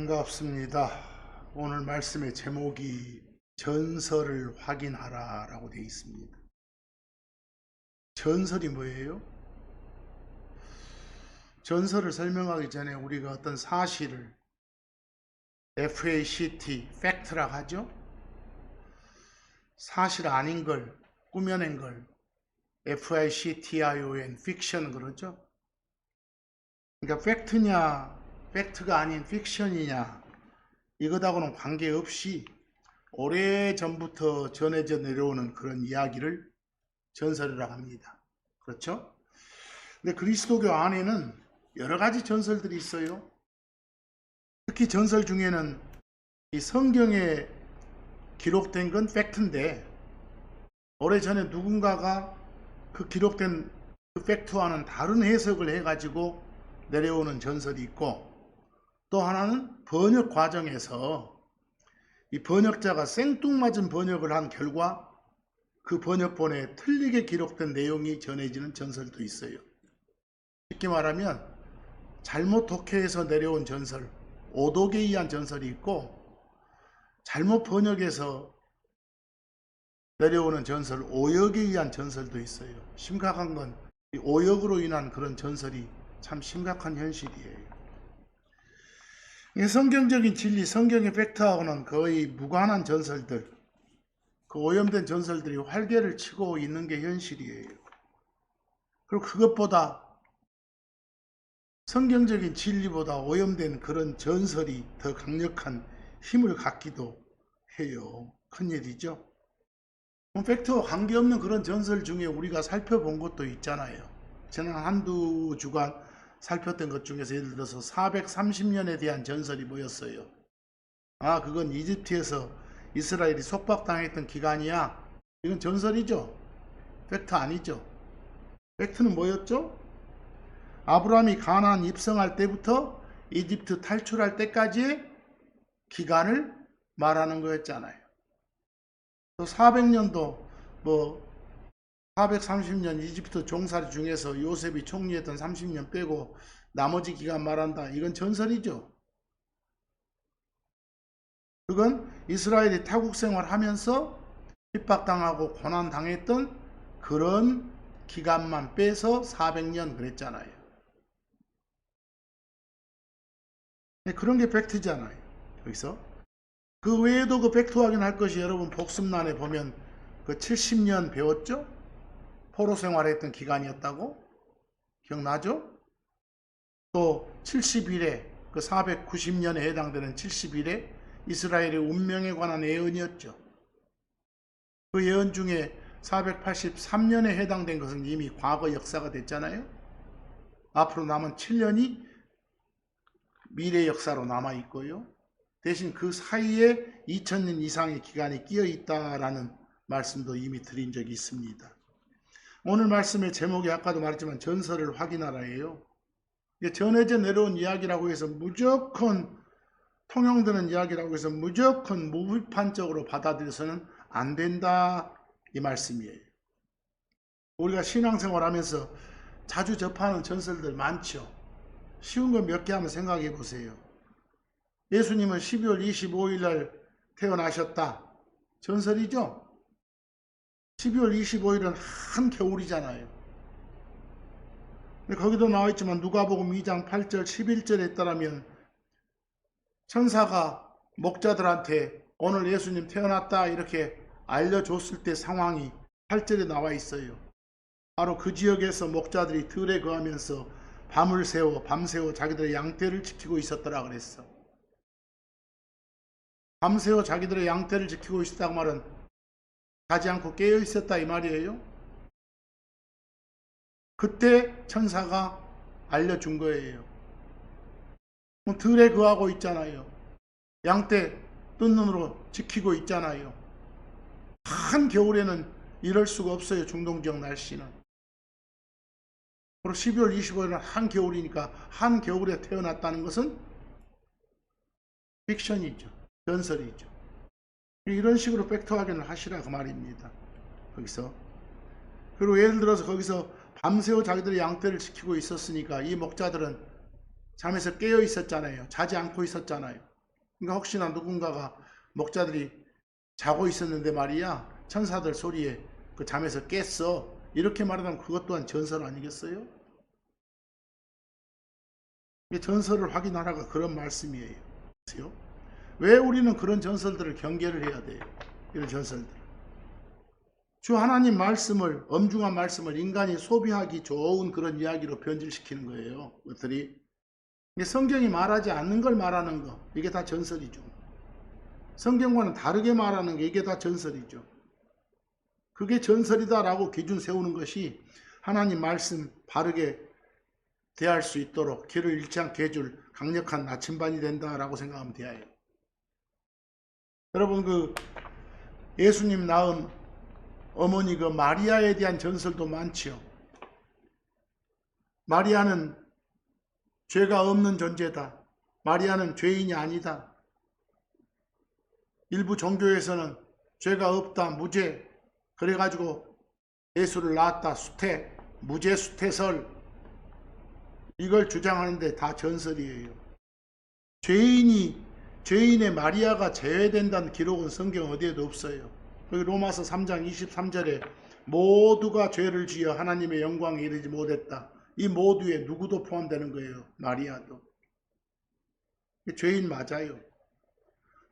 반갑습니다. 오늘 말씀의 제목이 전설을 확인하라 라고 되어 있습니다. 전설이 뭐예요? 전설을 설명하기 전에 우리가 어떤 사실을 FACT, 팩트라고 하죠. 사실 아닌 걸, 꾸며낸 걸 FICTION, 픽션 그러죠. 그러니까 팩트냐 팩트가 아닌 픽션이냐 이것하고는 관계없이 오래전부터 전해져 내려오는 그런 이야기를 전설이라고 합니다. 그렇죠? 근데 그리스도교 안에는 여러 가지 전설들이 있어요. 특히 전설 중에는 이 성경에 기록된 건 팩트인데 오래전에 누군가가 그 기록된 그 팩트와는 다른 해석을 해가지고 내려오는 전설이 있고, 또 하나는 번역 과정에서 이 번역자가 생뚱맞은 번역을 한 결과 그 번역본에 틀리게 기록된 내용이 전해지는 전설도 있어요. 쉽게 말하면 잘못 독해해서 내려온 전설, 오독에 의한 전설이 있고, 잘못 번역해서 내려오는 전설, 오역에 의한 전설도 있어요. 심각한 건 이 오역으로 인한 그런 전설이 참 심각한 현실이에요. 성경적인 진리, 성경의 팩트하고는 거의 무관한 전설들, 그 오염된 전설들이 활개를 치고 있는 게 현실이에요. 그리고 그것보다 성경적인 진리보다 오염된 그런 전설이 더 강력한 힘을 갖기도 해요. 큰일이죠. 팩트와 관계없는 그런 전설 중에 우리가 살펴본 것도 있잖아요. 지난 한두 주간 살폈던 것 중에서 예를 들어서 430년에 대한 전설이 뭐였어요? 그건 이집트에서 이스라엘이 속박당했던 기간이야. 이건 전설이죠. 팩트 아니죠. 팩트는 뭐였죠? 아브라함이 가나안 입성할 때부터 이집트 탈출할 때까지의 기간을 말하는 거였잖아요. 또 400년도 430년 이집트 종살이 중에서 요셉이 총리했던 30년 빼고 나머지 기간 말한다. 이건 전설이죠. 그건 이스라엘이 타국 생활하면서 핍박당하고 고난당했던 그런 기간만 빼서 400년 그랬잖아요. 그런 게 팩트잖아요. 여기서 그 외에도 그 팩트 확인할 것이, 여러분 복습란에 보면 그 70년 배웠죠? 포로 생활했던 기간이었다고? 기억나죠? 또 70일에 그 490년에 해당되는 70일에 이스라엘의 운명에 관한 예언이었죠. 그 예언 중에 483년에 해당된 것은 이미 과거 역사가 됐잖아요. 앞으로 남은 7년이 미래 역사로 남아있고요. 대신 그 사이에 2000년 이상의 기간이 끼어 있다라는 말씀도 이미 드린 적이 있습니다. 오늘 말씀의 제목이 아까도 말했지만 전설을 확인하라예요. 전해져 내려온 이야기라고 해서 무조건 통용되는 이야기라고 해서 무조건 무비판적으로 받아들여서는 안 된다, 이 말씀이에요. 우리가 신앙생활 하면서 자주 접하는 전설들 많죠. 쉬운 거 몇 개 한번 생각해 보세요. 예수님은 12월 25일 날 태어나셨다. 전설이죠? 12월 25일은 한겨울이잖아요. 거기도 나와있지만 누가복음 2장 8절 11절에 따르면 천사가 목자들한테 오늘 예수님 태어났다 이렇게 알려줬을 때 상황이 8절에 나와 있어요. 바로 그 지역에서 목자들이 들에 거하면서 밤새워 자기들의 양떼를 지키고 있었더라 그랬어. 밤새워 자기들의 양떼를 지키고 있었다고 말은 자지 않고 깨어 있었다 이 말이에요. 그때 천사가 알려준 거예요. 들에 거하고 있잖아요. 양떼 뜬 눈으로 지키고 있잖아요. 한겨울에는 이럴 수가 없어요. 중동지역 날씨는. 그리고 12월 25일은 한겨울이니까 한겨울에 태어났다는 것은 픽션이죠. 전설이죠. 이런 식으로 팩트 확인을 하시라 그 말입니다. 거기서. 그리고 예를 들어서 거기서 밤새워 자기들의 양떼를 지키고 있었으니까 이 목자들은 잠에서 깨어 있었잖아요. 자지 않고 있었잖아요. 그러니까 혹시나 누군가가 목자들이 자고 있었는데 말이야, 천사들 소리에 그 잠에서 깼어, 이렇게 말하면 그것 또한 전설 아니겠어요? 전설을 확인하라가 그런 말씀이에요. 왜 우리는 그런 전설들을 경계를 해야 돼요? 이런 전설들. 주 하나님 말씀을, 엄중한 말씀을 인간이 소비하기 좋은 그런 이야기로 변질시키는 거예요. 그것들이. 성경이 말하지 않는 걸 말하는 거, 이게 다 전설이죠. 성경과는 다르게 말하는 게 이게 다 전설이죠. 그게 전설이다라고 기준 세우는 것이 하나님 말씀 바르게 대할 수 있도록 길을 잃지 않게 해줄 강력한 나침반이 된다라고 생각하면 돼요. 여러분, 그 예수님 낳은 어머니 그 마리아에 대한 전설도 많지요. 마리아는 죄가 없는 존재다. 마리아는 죄인이 아니다. 일부 종교에서는 죄가 없다, 무죄. 그래가지고 예수를 낳았다, 수태, 무죄 수태설. 이걸 주장하는데 다 전설이에요. 죄인의 마리아가 제외된다는 기록은 성경 어디에도 없어요. 여기 로마서 3장 23절에 모두가 죄를 지어 하나님의 영광에 이르지 못했다. 이 모두에 누구도 포함되는 거예요. 마리아도. 죄인 맞아요.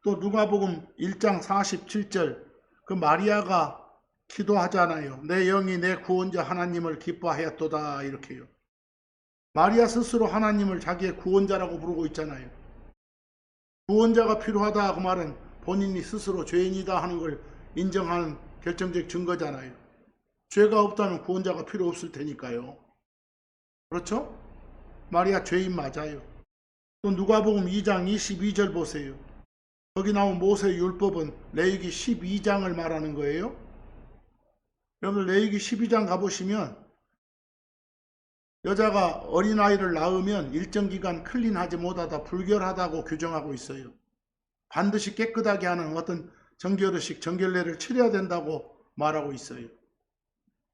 또 누가복음 1장 47절 그 마리아가 기도하잖아요. 내 영이 내 구원자 하나님을 기뻐하였도다, 이렇게요. 마리아 스스로 하나님을 자기의 구원자라고 부르고 있잖아요. 구원자가 필요하다 그 말은 본인이 스스로 죄인이다 하는 걸 인정하는 결정적 증거잖아요. 죄가 없다면 구원자가 필요 없을 테니까요. 그렇죠? 마리아 죄인 맞아요. 또 누가복음 2장 22절 보세요. 거기 나온 모세의 율법은 레위기 12장을 말하는 거예요. 여러분, 레위기 12장 가보시면 여자가 어린아이를 낳으면 일정 기간 클린하지 못하다 불결하다고 규정하고 있어요. 반드시 깨끗하게 하는 어떤 정결의식, 정결례를 치러야 된다고 말하고 있어요.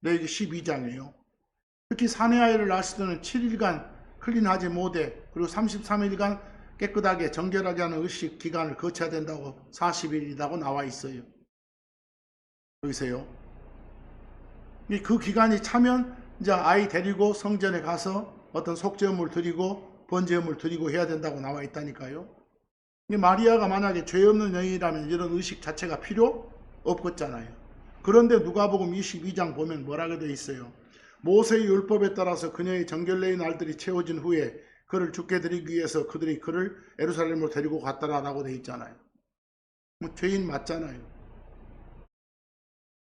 레위기 12장이에요. 특히 사내아이를 낳았을 때는 7일간 클린하지 못해, 그리고 33일간 깨끗하게 정결하게 하는 의식 기간을 거쳐야 된다고 40일이라고 나와 있어요. 여기서요. 그 기간이 차면 이제 아이 데리고 성전에 가서 어떤 속죄음을 드리고 번제음을 드리고 해야 된다고 나와 있다니까요. 마리아가 만약에 죄 없는 여인이라면 이런 의식 자체가 필요 없겠잖아요. 그런데 누가복음 22장 보면 뭐라고 되어 있어요. 모세의 율법에 따라서 그녀의 정결례의 날들이 채워진 후에 그를 죽게 드리기 위해서 그들이 그를 예루살렘으로 데리고 갔다라고 되어 있잖아요. 죄인 맞잖아요.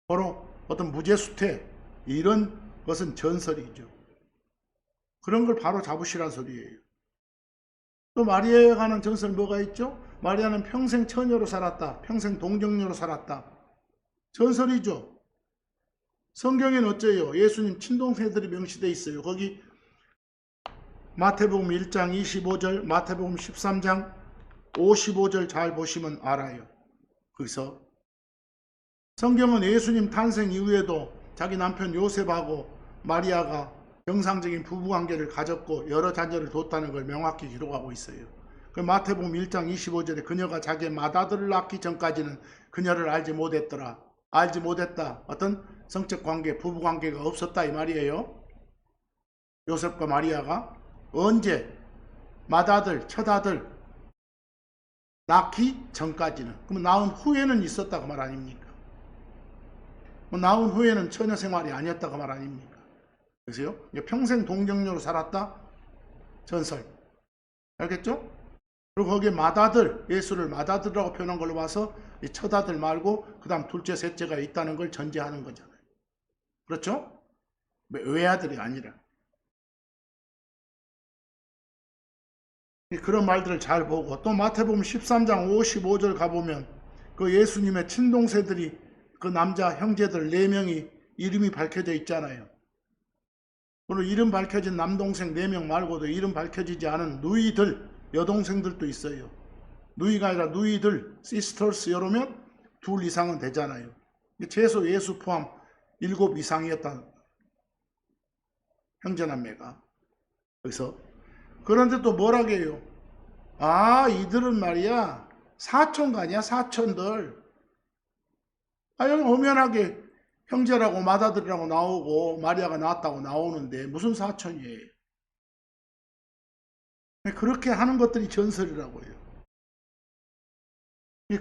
바로 어떤 무죄수태, 이런 것은 전설이죠. 그런 걸 바로 잡으시란 소리예요. 또 마리아에 관한 전설 뭐가 있죠? 마리아는 평생 처녀로 살았다. 평생 동정녀로 살았다. 전설이죠. 성경에는 어째요? 예수님 친동생들이 명시되어 있어요. 거기 마태복음 1장 25절, 마태복음 13장 55절 잘 보시면 알아요. 거기서 성경은 예수님 탄생 이후에도 자기 남편 요셉하고 마리아가 정상적인 부부관계를 가졌고 여러 자녀를 뒀다는 걸 명확히 기록하고 있어요. 그 마태복음 1장 25절에 그녀가 자기의 맏아들을 낳기 전까지는 그녀를 알지 못했더라. 알지 못했다. 어떤 성적 관계, 부부관계가 없었다 이 말이에요. 요셉과 마리아가 언제? 맏아들, 첫아들 낳기 전까지는. 그럼 낳은 후에는 있었다 그 말 아닙니까? 낳은 후에는 처녀 생활이 아니었다 그 말 아닙니까? 그래서요, 평생 동정녀로 살았다? 전설. 알겠죠? 그리고 거기에 맏아들, 예수를 맏아들이라고 표현한 걸로 봐서 이 첫아들 말고 그 다음 둘째, 셋째가 있다는 걸 전제하는 거잖아요. 그렇죠? 외아들이 아니라. 그런 말들을 잘 보고, 또 마태복음 13장 55절 가보면 그 예수님의 친동생들이 그 남자 형제들 4명이 이름이 밝혀져 있잖아요. 그리고 이름 밝혀진 남동생 4명 말고도 이름 밝혀지지 않은 누이들, 여동생들도 있어요. 누이가 아니라 누이들, 시스터스 이러면 2 이상은 되잖아요. 최소 예수 포함 7 이상이었다. 형제남매가. 그래서 그런데 또 뭐라고 해요? 아, 이들은 말이야 사촌가 아니야, 사촌들. 여기 엄연하게 형제라고 맏아들이라고 나오고 마리아가 낳았다고 나오는데 무슨 사촌이에요? 그렇게 하는 것들이 전설이라고요.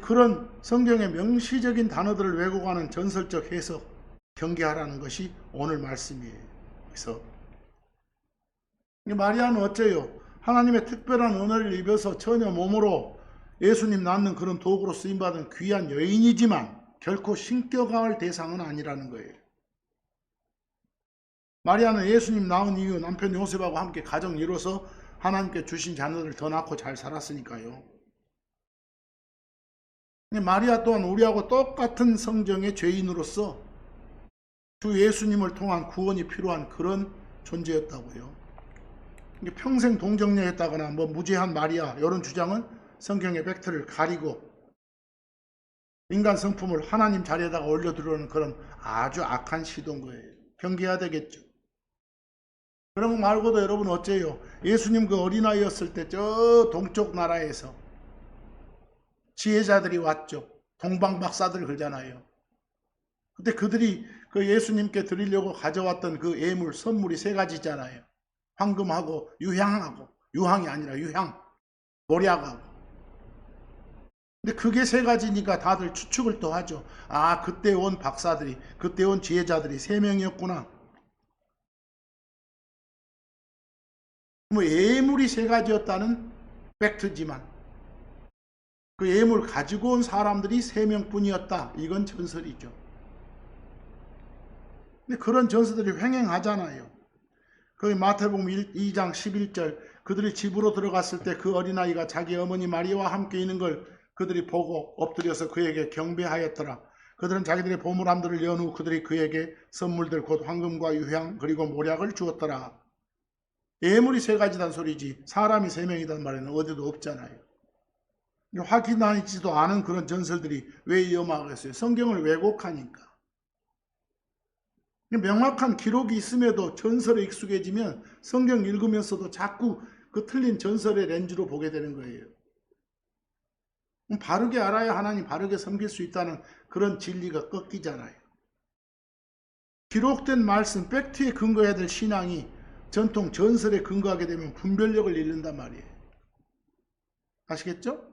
그런 성경의 명시적인 단어들을 왜곡하는 전설적 해석 경계하라는 것이 오늘 말씀이에요. 그래서 마리아는 어째요? 하나님의 특별한 은혜를 입어서 전혀 몸으로 예수님 낳는 그런 도구로 쓰임받은 귀한 여인이지만 결코 신격할 대상은 아니라는 거예요. 마리아는 예수님 낳은 이후 남편 요셉하고 함께 가정 이뤄서 하나님께 주신 자녀를 더 낳고 잘 살았으니까요. 마리아 또한 우리하고 똑같은 성정의 죄인으로서 주 예수님을 통한 구원이 필요한 그런 존재였다고요. 평생 동정녀였다거나 무죄한 마리아 이런 주장은 성경의 팩트를 가리고 인간 성품을 하나님 자리에다가 올려두려는 그런 아주 악한 시도인 거예요. 경계해야 되겠죠. 그런 거 말고도 여러분 어째요? 예수님 그 어린아이였을 때 저 동쪽 나라에서 지혜자들이 왔죠. 동방박사들 그러잖아요. 근데 그들이 그 예수님께 드리려고 가져왔던 그 예물, 선물이 세 가지잖아요. 황금하고 유향하고, 유황이 아니라 유향, 모략하고. 근데 그게 세 가지니까 다들 추측을 또 하죠. 그때 온 박사들이, 그때 온 지혜자들이 3명이었구나. 예물이 세 가지였다는 팩트지만 그 예물 가지고 온 사람들이 3명뿐이었다. 이건 전설이죠. 근데 그런 전설들이 횡행하잖아요. 거기 마태복음 2장 11절 그들이 집으로 들어갔을 때 그 어린아이가 자기 어머니 마리아와 함께 있는 걸 그들이 보고 엎드려서 그에게 경배하였더라. 그들은 자기들의 보물함들을 연 후 그들이 그에게 선물들 곧 황금과 유향 그리고 모략을 주었더라. 예물이 세 가지란 소리지 사람이 3명이란 말에는 어디도 없잖아요. 확인하지도 않은 그런 전설들이 왜 위험하겠어요? 성경을 왜곡하니까. 명확한 기록이 있음에도 전설에 익숙해지면 성경 읽으면서도 자꾸 그 틀린 전설의 렌즈로 보게 되는 거예요. 바르게 알아야 하나님 바르게 섬길 수 있다는 그런 진리가 꺾이잖아요. 기록된 말씀, 팩트에 근거해야 될 신앙이 전통 전설에 근거하게 되면 분별력을 잃는단 말이에요. 아시겠죠?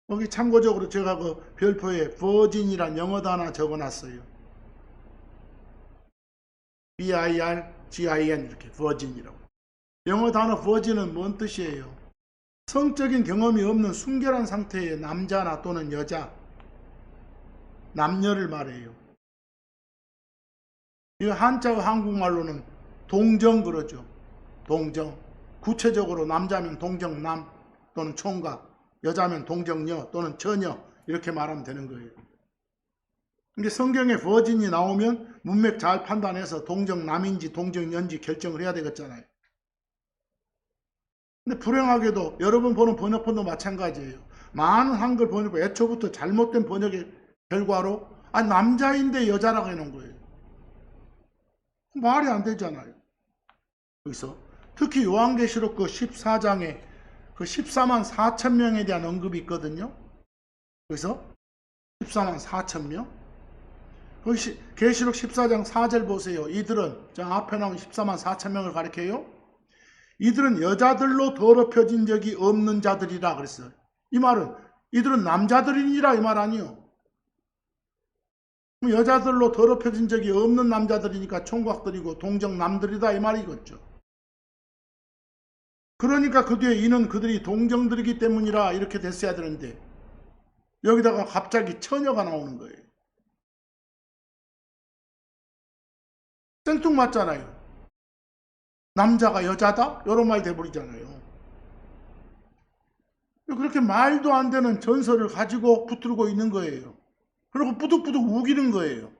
여기 참고적으로 제가 그 별표에 버진이란 영어 단어 적어놨어요. B-I-R-G-I-N 이렇게 버진이라고. 영어 단어 버진은 뭔 뜻이에요? 성적인 경험이 없는 순결한 상태의 남자나 또는 여자, 남녀를 말해요. 이 한자의 한국말로는 동정 그러죠. 동정. 구체적으로 남자면 동정남 또는 총각, 여자면 동정녀 또는 처녀 이렇게 말하면 되는 거예요. 근데 성경에 버진이 나오면 문맥 잘 판단해서 동정남인지 동정녀인지 결정을 해야 되겠잖아요. 근데 불행하게도 여러분 보는 번역본도 마찬가지예요. 많은 한글 번역본 애초부터 잘못된 번역의 결과로 남자인데 여자라고 해놓은 거예요. 말이 안 되잖아요. 그래서 특히 요한계시록 그 14장에 그 14만 4천 명에 대한 언급이 있거든요. 그래서 14만 4천 명. 계시록 14장 4절 보세요. 이들은 저 앞에 나온 14만 4천 명을 가리켜요. 이들은 여자들로 더럽혀진 적이 없는 자들이라 그랬어요. 이 말은 이들은 남자들이니라 이 말 아니요. 여자들로 더럽혀진 적이 없는 남자들이니까 총각들이고 동정남들이다 이 말이겠죠. 그러니까 그 뒤에 이는 그들이 동정들이기 때문이라 이렇게 됐어야 되는데 여기다가 갑자기 처녀가 나오는 거예요. 생뚱맞잖아요. 남자가 여자다? 이런 말 돼버리잖아요. 그렇게 말도 안 되는 전설을 가지고 붙들고 있는 거예요. 그리고 뿌득뿌득 우기는 거예요.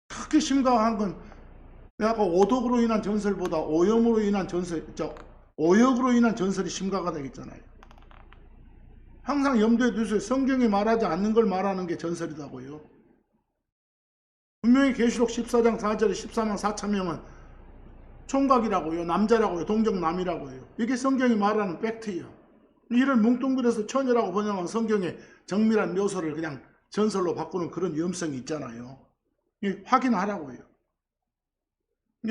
특히 심각한 건 내가 오독으로 인한 전설보다 오염으로 인한 전설, 오역으로 인한 전설이 심각하다겠잖아요. 항상 염두에 두세요. 성경이 말하지 않는 걸 말하는 게 전설이다고요. 분명히 계시록 14장 4절에 14만 4천 명은 총각이라고요. 남자라고요. 동정남이라고요. 이게 성경이 말하는 팩트예요. 이를 뭉뚱그려서 처녀라고 번역한 성경의 정밀한 묘소를 그냥 전설로 바꾸는 그런 위험성이 있잖아요. 확인하라고요.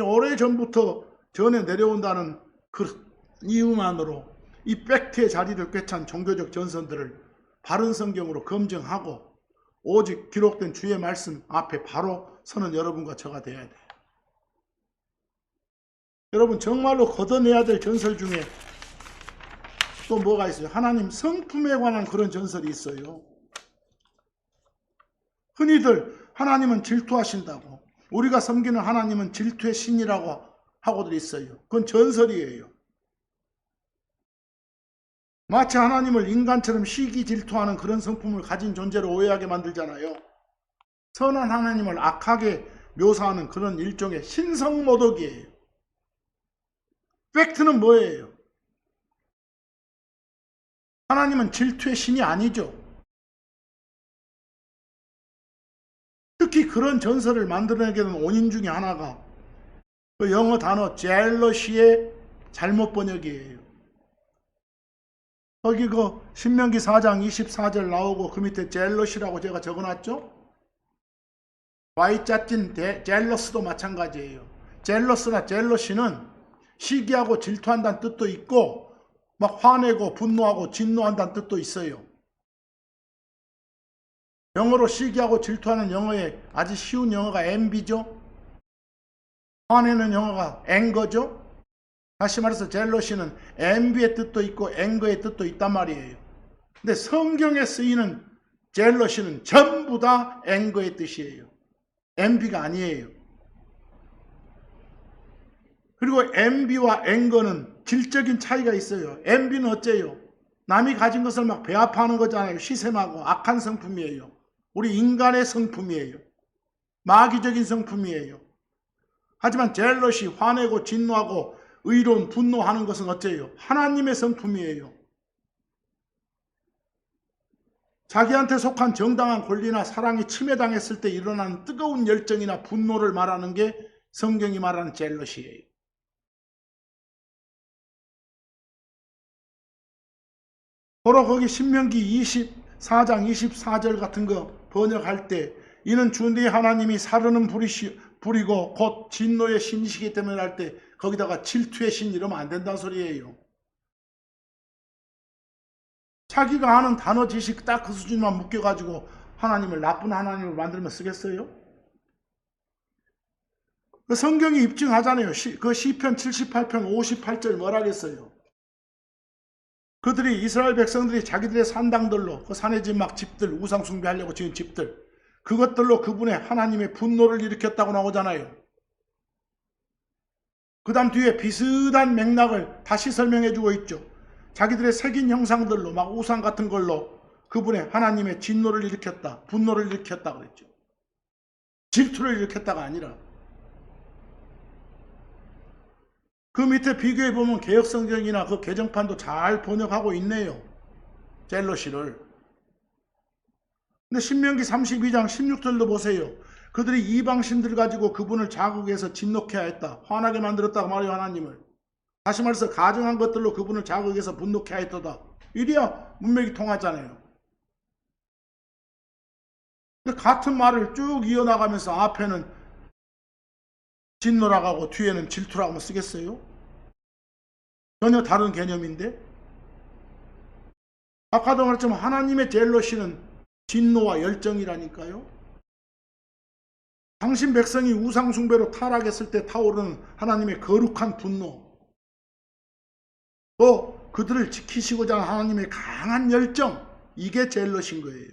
오래전부터 전해 내려온다는 그 이유만으로 이 팩트의 자리를 꿰찬 종교적 전선들을 바른 성경으로 검증하고 오직 기록된 주의 말씀 앞에 바로 서는 여러분과 저가 되어야 돼요. 여러분, 정말로 걷어내야 될 전설 중에 또 뭐가 있어요? 하나님 성품에 관한 그런 전설이 있어요. 흔히들 하나님은 질투하신다고, 우리가 섬기는 하나님은 질투의 신이라고 하고들 있어요. 그건 전설이에요. 마치 하나님을 인간처럼 시기 질투하는 그런 성품을 가진 존재로 오해하게 만들잖아요. 선한 하나님을 악하게 묘사하는 그런 일종의 신성모독이에요. 팩트는 뭐예요? 하나님은 질투의 신이 아니죠. 특히 그런 전설을 만들어내게 된 원인 중에 하나가 그 영어 단어 jealousy의 잘못 번역이에요. 거기 그 신명기 4장 24절 나오고 그 밑에 jealousy라고 제가 적어놨죠. Y자찐 jealous도 마찬가지예요. jealous나 jealousy는 시기하고 질투한다는 뜻도 있고 막 화내고 분노하고 진노한다는 뜻도 있어요. 영어로 시기하고 질투하는 영어에 아주 쉬운 영어가 envy죠. 화내는 영어가 anger죠. 다시 말해서 젤러시는 envy의 뜻도 있고 anger의 뜻도 있단 말이에요. 근데 성경에 쓰이는 젤러시는 전부 다 anger의 뜻이에요. envy가 아니에요. 그리고 envy와 anger는 질적인 차이가 있어요. envy는 어째요? 남이 가진 것을 막 배합하는 거잖아요. 시샘하고 악한 성품이에요. 우리 인간의 성품이에요. 마귀적인 성품이에요. 하지만 젤러시, 화내고 진노하고 의로운 분노하는 것은 어째요? 하나님의 성품이에요. 자기한테 속한 정당한 권리나 사랑이 침해당했을 때 일어나는 뜨거운 열정이나 분노를 말하는 게 성경이 말하는 젤러시예요. 바로 거기 신명기 24장 24절 같은 거 번역할 때 이는 주 네 하나님이 사르는 불이고 곧 진노의 신이시기 때문에 할 때 거기다가 질투의 신 이러면 안 된다는 소리예요. 자기가 아는 단어 지식 딱 그 수준만 묶여가지고 하나님을 나쁜 하나님을 만들면 쓰겠어요? 그 성경이 입증하잖아요. 그 시편 78편 58절 뭐라겠어요? 그들이 이스라엘 백성들이 자기들의 산당들로 그 산의 집 막 집들 우상 숭배하려고 지은 집들 그것들로 그분의 하나님의 분노를 일으켰다고 나오잖아요. 그 다음 뒤에 비슷한 맥락을 다시 설명해 주고 있죠. 자기들의 새긴 형상들로 막 우상 같은 걸로 그분의 하나님의 진노를 일으켰다. 분노를 일으켰다 그랬죠. 질투를 일으켰다가 아니라. 그 밑에 비교해 보면 개역성경이나 그 개정판도 잘 번역하고 있네요. 젤러시를. 근데 신명기 32장 16절도 보세요. 그들이 이방신들 가지고 그분을 자극해서 진노케 하였다. 화나게 만들었다고 말해요. 하나님을. 다시 말해서 가정한 것들로 그분을 자극해서 분노케 하였다. 이래야 문맥이 통하잖아요. 근데 같은 말을 쭉 이어나가면서 앞에는 진노라고 하고 뒤에는 질투라고 쓰겠어요? 전혀 다른 개념인데? 아까도 말했지만 하나님의 젤러시는 진노와 열정이라니까요. 당신 백성이 우상숭배로 타락했을 때 타오르는 하나님의 거룩한 분노, 또 그들을 지키시고자 하는 하나님의 강한 열정, 이게 젤러신 거예요.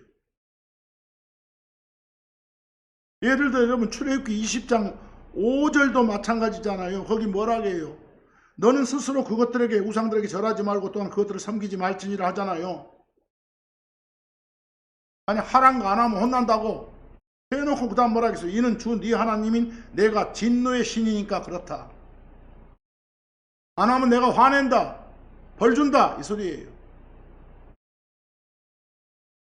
예를 들어 여러분 출애굽기 20장 5절도 마찬가지잖아요. 거기 뭐라고 해요? 너는 스스로 그것들에게 우상들에게 절하지 말고 또한 그것들을 섬기지 말지니라 하잖아요. 아니 하란 거 안 하면 혼난다고 해놓고 그 다음 뭐라 하겠어요? 이는 주 네 하나님인 내가 진노의 신이니까 그렇다. 안 하면 내가 화낸다. 벌 준다. 이 소리예요.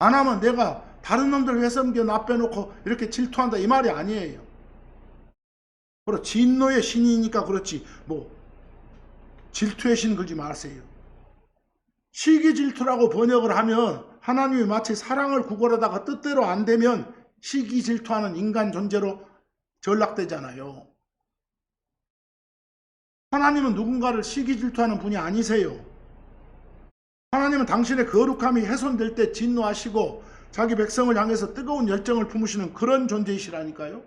안 하면 내가 다른 놈들 회섬겨 나 빼놓고 이렇게 질투한다. 이 말이 아니에요. 바로 진노의 신이니까 그렇지 뭐 질투의 신 걸지 마세요. 시기 질투라고 번역을 하면 하나님이 마치 사랑을 구걸하다가 뜻대로 안 되면 시기 질투하는 인간 존재로 전락되잖아요. 하나님은 누군가를 시기 질투하는 분이 아니세요. 하나님은 당신의 거룩함이 훼손될 때 진노하시고 자기 백성을 향해서 뜨거운 열정을 품으시는 그런 존재이시라니까요.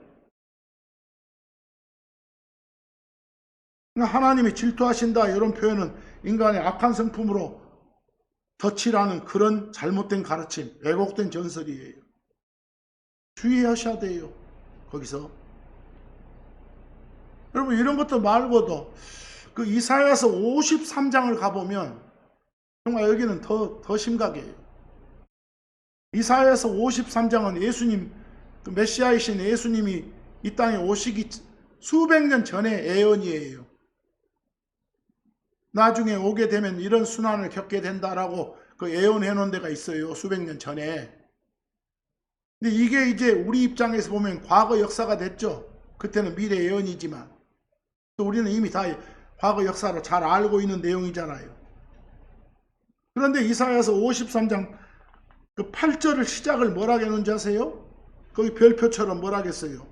그러니까 하나님이 질투하신다 이런 표현은 인간의 악한 성품으로 덧칠하는 그런 잘못된 가르침, 왜곡된 전설이에요. 주의하셔야 돼요. 거기서 여러분 이런 것도 말고도 그 이사야서 53장을 가보면 정말 여기는 더 심각해요. 이사야서 53장은 예수님, 그 메시아이신 예수님이 이 땅에 오시기 수백 년 전의 예언이에요. 나중에 오게 되면 이런 순환을 겪게 된다라고 그 예언해 놓은 데가 있어요. 수백 년 전에. 근데 이게 이제 우리 입장에서 보면 과거 역사가 됐죠. 그때는 미래 예언이지만 또 우리는 이미 다 과거 역사를 잘 알고 있는 내용이잖아요. 그런데 이사야서 53장 그 8절을 시작을 뭐라고 했는지 아세요? 거기 별표처럼 뭐라겠어요?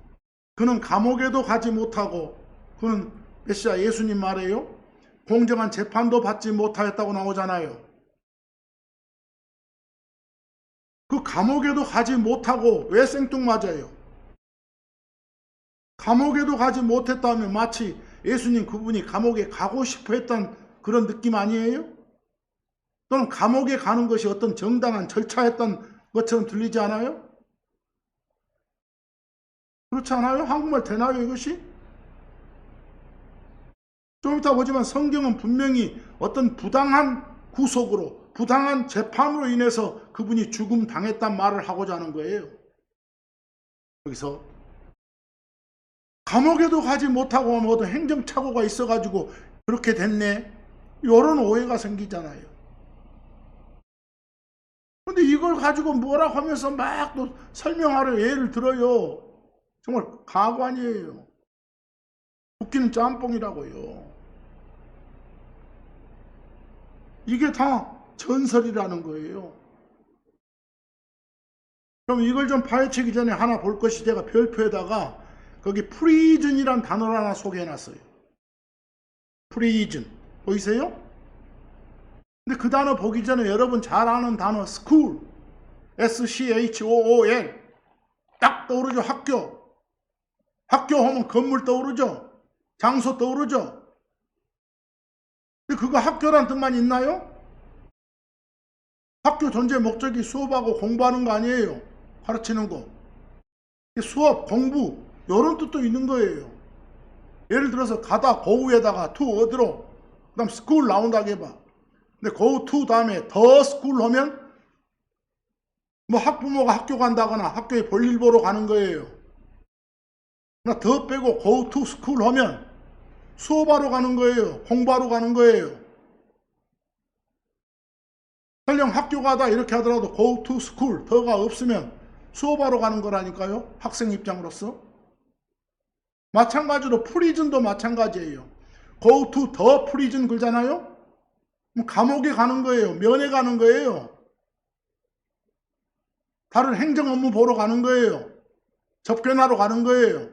그는 감옥에도 가지 못하고, 그는 메시아 예수님 말이에요. 공정한 재판도 받지 못하였다고 나오잖아요. 그 감옥에도 가지 못하고 왜 생뚱맞아요? 감옥에도 가지 못했다면 마치 예수님 그분이 감옥에 가고 싶어 했던 그런 느낌 아니에요? 또는 감옥에 가는 것이 어떤 정당한 절차였던 것처럼 들리지 않아요? 그렇지 않아요? 한국말 되나요 이것이? 좀 이따 보지만 성경은 분명히 어떤 부당한 구속으로, 부당한 재판으로 인해서 그분이 죽음 당했단 말을 하고자 하는 거예요. 여기서 감옥에도 가지 못하고 하면 어떤 행정착오가 있어가지고 그렇게 됐네, 이런 오해가 생기잖아요. 근데 이걸 가지고 뭐라 하면서 막 또 설명하려 예를 들어요. 정말 가관이에요. 웃기는 짬뽕이라고요. 이게 다 전설이라는 거예요. 그럼 이걸 좀 파헤치기 전에 하나 볼 것이, 제가 별표에다가 거기 프리즌이란 단어를 하나 소개해놨어요. 프리즌 보이세요? 근데 그 단어 보기 전에 여러분 잘 아는 단어 school, school 딱 떠오르죠. 학교 하면 건물 떠오르죠. 장소 떠오르죠. 근데 그거 학교란 뜻만 있나요? 학교 존재 목적이 수업하고 공부하는 거 아니에요. 가르치는 거. 수업, 공부 이런 뜻도 있는 거예요. 예를 들어서 가다 go에다가 to 어디로, 그 다음 school 나온다고 해봐. 근데 go to 다음에 the school 하면 뭐 학부모가 학교 간다거나 학교에 볼일 보러 가는 거예요. 그러나 더 빼고 go to school 하면 수업하러 가는 거예요. 공부하러 가는 거예요. 설령 학교 가다 이렇게 하더라도 go to school, 더가 없으면 수업하러 가는 거라니까요. 학생 입장으로서. 마찬가지로 프리즌도 마찬가지예요. go to the prison 그러잖아요. 감옥에 가는 거예요. 면회 가는 거예요. 다른 행정 업무 보러 가는 거예요. 접견하러 가는 거예요.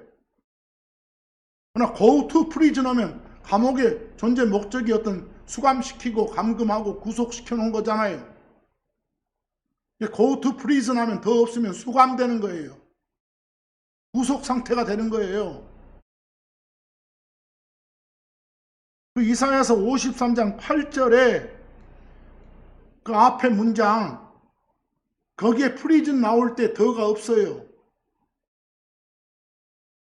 그러나 go to prison 하면 감옥의 존재 목적이 어떤 수감시키고 감금하고 구속시켜 놓은 거잖아요. go to prison 하면 더 없으면 수감되는 거예요. 구속 상태가 되는 거예요. 그 이사야서 53장 8절에 그 앞에 문장, 거기에 프리즌 나올 때 더가 없어요.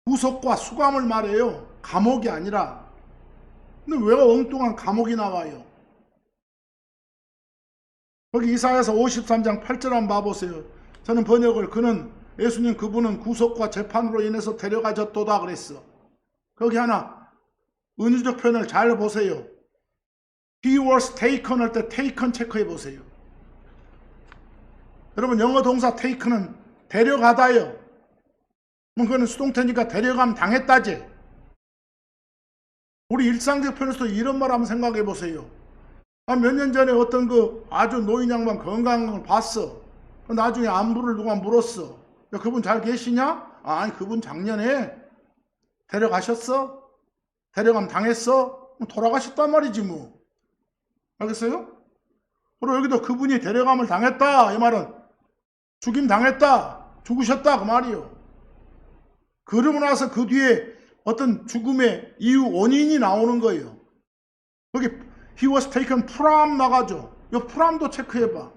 구속과 수감을 말해요. 감옥이 아니라. 근데 왜 엉뚱한 감옥이 나와요? 거기 이사야서 53장 8절 한번 봐보세요. 저는 번역을, 그는 예수님 그분은 구속과 재판으로 인해서 데려가졌도다 그랬어. 거기 하나 은유적 표현을 잘 보세요. He was taken 할 때 taken 체크해 보세요. 여러분 영어 동사 taken은 데려가다요. 그거는 수동태니까 데려감 당했다지. 우리 일상적 표현에서 이런 말 한번 생각해 보세요. 몇 년 전에 어떤 그 아주 노인 양반 건강한 걸 봤어. 나중에 안부를 누가 물었어. 야, 그분 잘 계시냐? 아니, 그분 작년에 데려가셨어? 데려감 당했어? 돌아가셨단 말이지 뭐. 알겠어요? 그리고 여기도 그분이 데려감을 당했다. 이 말은 죽임 당했다. 죽으셨다. 그 말이요. 그러고 나서 그 뒤에 어떤 죽음의 이유 원인이 나오는 거예요. 거기 he was taken from 나가죠. 이 프람도 체크해봐.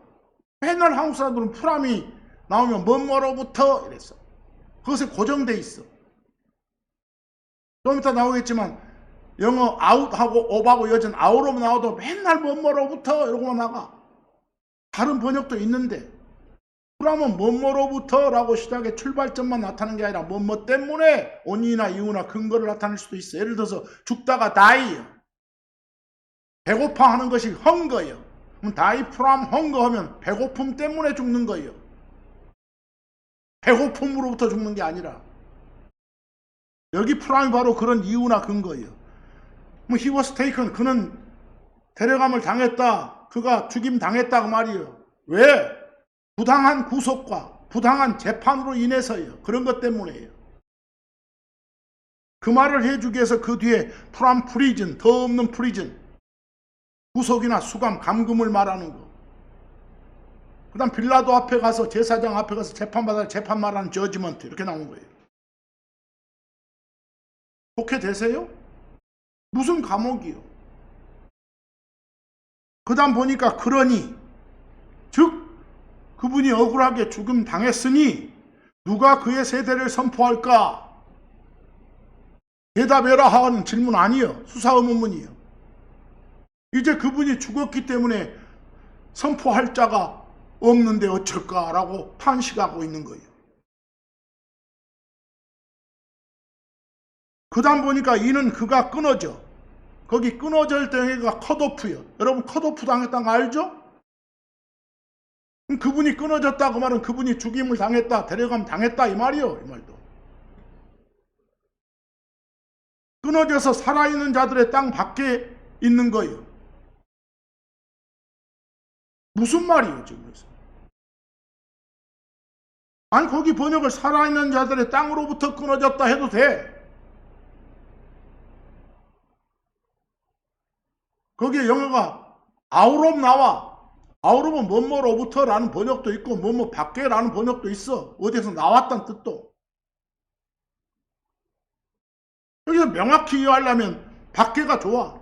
맨날 한국 사람들은 프람이 나오면 뭐뭐로부터 이랬어. 그것에 고정돼 있어. 좀 이따 나오겠지만 영어 out하고 of하고 여전 out로 나와도 맨날 뭐뭐로부터 이러고만 나가. 다른 번역도 있는데 프람은 뭐뭐로부터 라고 시작의 출발점만 나타나는 게 아니라 뭐뭐 때문에 원인이나 이유나 근거를 나타낼 수도 있어. 예를 들어서 죽다가 die, 배고파 하는 것이 hunger, 그럼 die from hunger 하면 배고픔 때문에 죽는 거예요. 배고픔으로부터 죽는 게 아니라. 여기 프람이 바로 그런 이유나 근거예요. he was taken, 그는 데려감을 당했다. 그가 죽임 당했다 그 말이에요. 왜? 부당한 구속과 부당한 재판으로 인해서요. 그런 것 때문에요. 그 말을 해주기 위해서 그 뒤에 from prison, 더 없는 prison, 구속이나 수감, 감금을 말하는 거. 그 다음 빌라도 앞에 가서, 제사장 앞에 가서 재판받아 재판 말하는 judgment 이렇게 나온 거예요. 독해 되세요? 무슨 감옥이요? 그 다음 보니까 그러니, 즉 그분이 억울하게 죽음 당했으니 누가 그의 세대를 선포할까? 대답해라 하는 질문 아니에요. 수사 의문문이에요. 이제 그분이 죽었기 때문에 선포할 자가 없는데 어쩔까라고 탄식하고 있는 거예요. 그 다음 보니까 이는 그가 끊어져. 거기 끊어질 때가 컷오프예요. 여러분 컷오프 당했다는 거 알죠? 그분이 끊어졌다 그 말은 그분이 죽임을 당했다, 데려감 당했다 이 말이요. 이 말도. 끊어져서 살아있는 자들의 땅 밖에 있는 거예요. 무슨 말이에요 지금? 아니 거기 번역을 살아있는 자들의 땅으로부터 끊어졌다 해도 돼. 거기에 영어가 out of 나와. out of 뭐뭐로부터 라는 번역도 있고 뭐뭐 밖에 라는 번역도 있어. 어디에서 나왔다는 뜻도. 여기서 명확히 이해하려면 밖에가 좋아.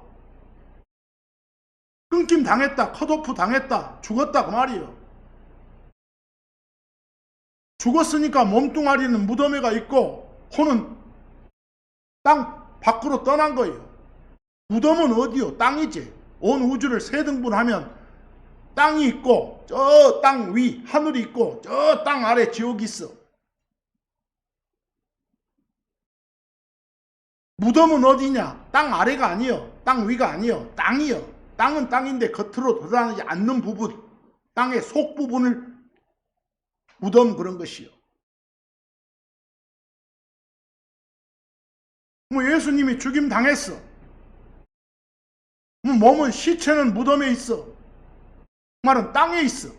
끊김 당했다, 컷오프 당했다, 죽었다 그 말이에요. 죽었으니까 몸뚱아리는 무덤에가 있고 혼은 땅 밖으로 떠난 거예요. 무덤은 어디요? 땅이지. 온 우주를 세 등분하면 땅이 있고 저 땅 위 하늘이 있고 저 땅 아래 지옥이 있어. 무덤은 어디냐? 땅 아래가 아니요. 땅 위가 아니요. 땅이요. 땅은 땅인데 겉으로 드러나지 않는 부분, 땅의 속 부분을 무덤 그런 것이요. 뭐 예수님이 죽임 당했어. 몸은 시체는 무덤에 있어. 말은 땅에 있어.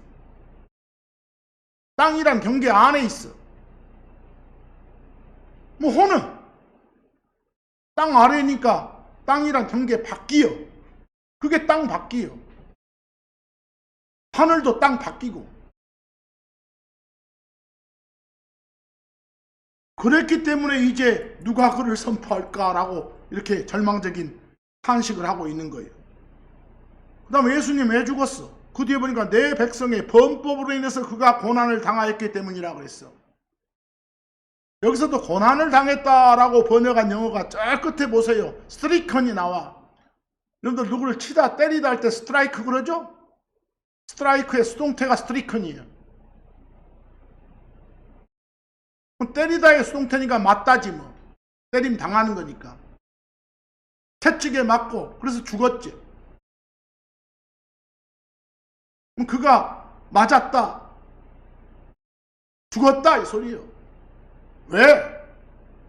땅이란 경계 안에 있어. 뭐 혼은 땅 아래니까 땅이란 경계 밖이요. 그게 땅 밖이요. 하늘도 땅 밖이고. 그랬기 때문에 이제 누가 그를 선포할까라고 이렇게 절망적인 탄식을 하고 있는 거예요. 그 다음에 예수님 왜 죽었어? 그 뒤에 보니까 내 백성의 범법으로 인해서 그가 고난을 당하였기 때문이라고 그랬어. 여기서도 고난을 당했다라고 번역한 영어가 저 끝에 보세요. 스트리컨이 나와. 여러분들 누구를 치다 때리다 할 때 스트라이크 그러죠? 스트라이크의 수동태가 스트리컨이에요. 때리다의 수동태니까 맞다지 뭐. 때림 당하는 거니까. 채찍에 맞고 그래서 죽었지. 그럼 그가 맞았다. 죽었다 이 소리예요. 왜?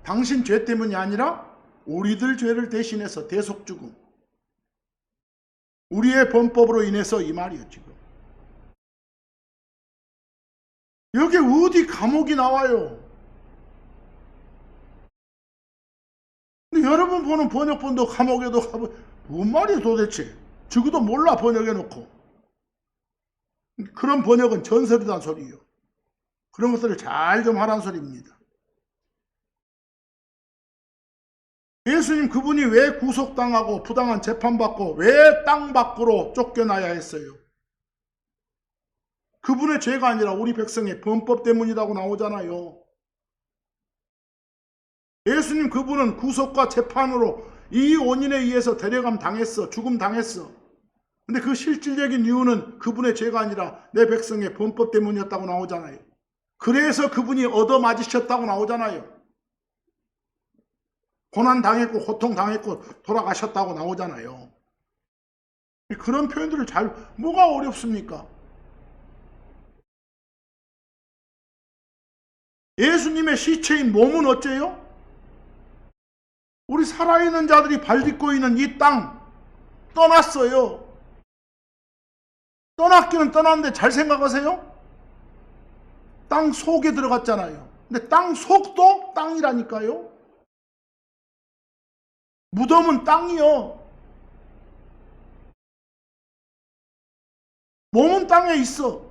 당신 죄 때문이 아니라 우리들 죄를 대신해서 대속 죽음. 우리의 범법으로 인해서 이 말이에요, 지금. 여기 어디 감옥이 나와요? 근데 여러분 보는 번역본도 감옥에도 가면 뭔 말이에요 도대체? 저거도 몰라 번역해놓고. 그런 번역은 전설이란 소리예요. 그런 것들을 잘 좀 하란 소리입니다. 예수님 그분이 왜 구속당하고 부당한 재판받고 왜 땅 밖으로 쫓겨나야 했어요? 그분의 죄가 아니라 우리 백성의 범법 때문이라고 나오잖아요. 예수님 그분은 구속과 재판으로 이 원인에 의해서 데려감 당했어. 죽음 당했어. 근데 그 실질적인 이유는 그분의 죄가 아니라 내 백성의 범법 때문이었다고 나오잖아요. 그래서 그분이 얻어맞으셨다고 나오잖아요. 고난 당했고 고통 당했고 돌아가셨다고 나오잖아요. 그런 표현들을 뭐가 어렵습니까? 예수님의 시체인 몸은 어째요? 우리 살아있는 자들이 발딛고 있는 이 땅 떠났어요. 떠났기는 떠났는데 잘 생각하세요. 땅 속에 들어갔잖아요. 근데 땅 속도 땅이라니까요. 무덤은 땅이요. 몸은 땅에 있어.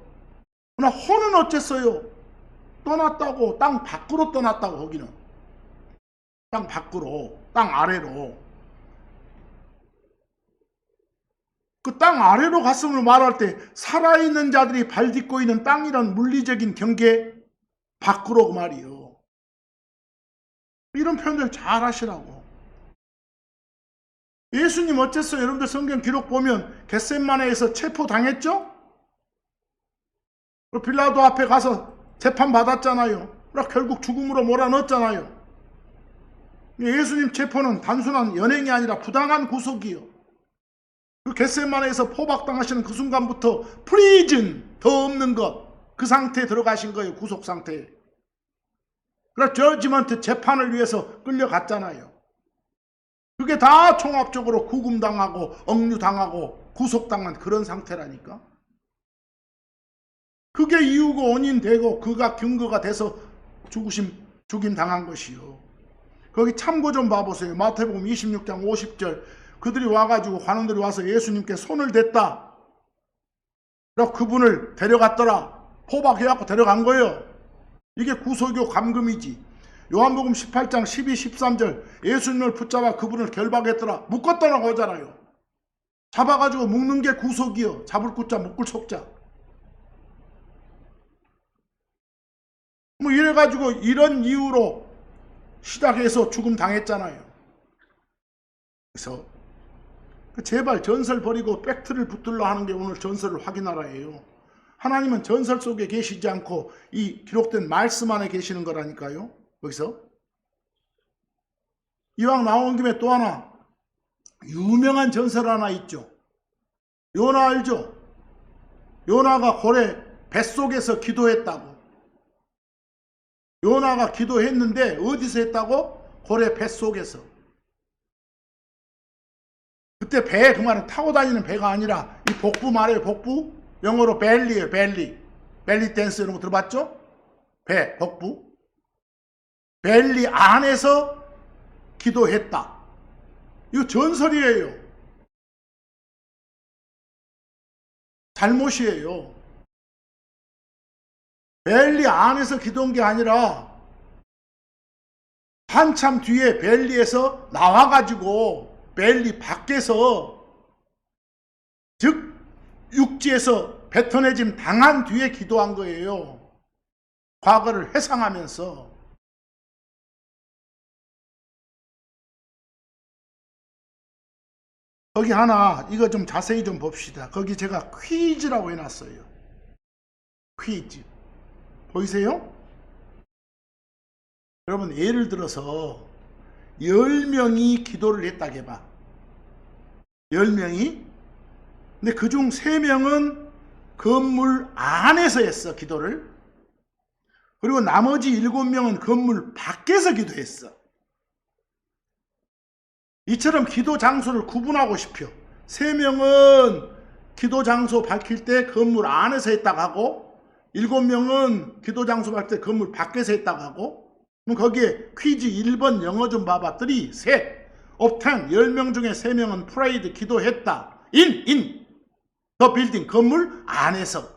그러나 혼은 어쨌어요? 떠났다고. 땅 밖으로 떠났다고. 거기는 땅 밖으로, 땅 아래로. 그 땅 아래로 갔음을 말할 때 살아있는 자들이 발딛고 있는 땅이란 물리적인 경계 밖으로 그 말이요. 이런 표현들 잘 하시라고. 예수님 어쨌어요? 여러분들 성경 기록 보면 겟세마네에서 체포당했죠? 빌라도 앞에 가서 재판받았잖아요. 결국 죽음으로 몰아넣었잖아요. 예수님 체포는 단순한 연행이 아니라 부당한 구속이요. 그 겟세마네에서 포박당하시는 그 순간부터 프리즌, 더 없는 것, 그 상태에 들어가신 거예요. 구속 상태에. 그래서 저지먼트 재판을 위해서 끌려갔잖아요. 그게 다 종합적으로 구금당하고 억류당하고 구속당한 그런 상태라니까. 그게 이유고 원인 되고 그가 근거가 돼서 죽임 당한 것이요. 거기 참고 좀 봐보세요. 마태복음 26장 50절. 그들이 와가지고 관원들이 와서 예수님께 손을 댔다. 그래서 그분을 데려갔더라. 포박해갖고 데려간 거예요. 이게 구속이요 감금이지. 요한복음 18장 12, 13절. 예수님을 붙잡아 그분을 결박했더라. 묶었더라고 하잖아요. 잡아가지고 묶는 게 구속이요. 잡을 굿자 묶을 속자. 이래가지고 이런 이유로 시작해서 죽음 당했잖아요. 그래서 제발 전설 버리고 팩트를 붙들러 하는 게 오늘 전설을 확인하라예요. 하나님은 전설 속에 계시지 않고 이 기록된 말씀 안에 계시는 거라니까요. 여기서 이왕 나온 김에 또 하나 유명한 전설 하나 있죠. 요나 알죠? 요나가 고래 뱃속에서 기도했다고. 요나가 기도했는데 어디서 했다고? 고래 뱃속에서. 그때 배, 그 말은 타고 다니는 배가 아니라 이 복부 말이에요. 복부. 영어로 벨리예요. 벨리 댄스 이런 거 들어봤죠? 배, 복부. 벨리 안에서 기도했다. 이거 전설이에요. 잘못이에요. 벨리 안에서 기도한 게 아니라 한참 뒤에 벨리에서 나와가지고 벨리 밖에서, 즉 육지에서 뱉어내짐 당한 뒤에 기도한 거예요. 과거를 회상하면서. 거기 하나 이거 좀 자세히 좀 봅시다. 거기 제가 퀴즈라고 해놨어요. 퀴즈 보이세요? 여러분 예를 들어서 10명이 기도를 했다 해봐. 10명이. 근데 그중 3명은 건물 안에서 했어, 기도를. 그리고 나머지 7명은 건물 밖에서 기도했어. 이처럼 기도 장소를 구분하고 싶어. 3명은 기도 장소 밝힐 때 건물 안에서 했다고 하고 7명은 기도 장소 밝힐 때 건물 밖에서 했다고 하고 그럼 거기에 퀴즈 1번 영어 좀 봐봐. 3, 셋. obtain 10명 중에 3명은 prayed 기도했다. in the building 건물 안에서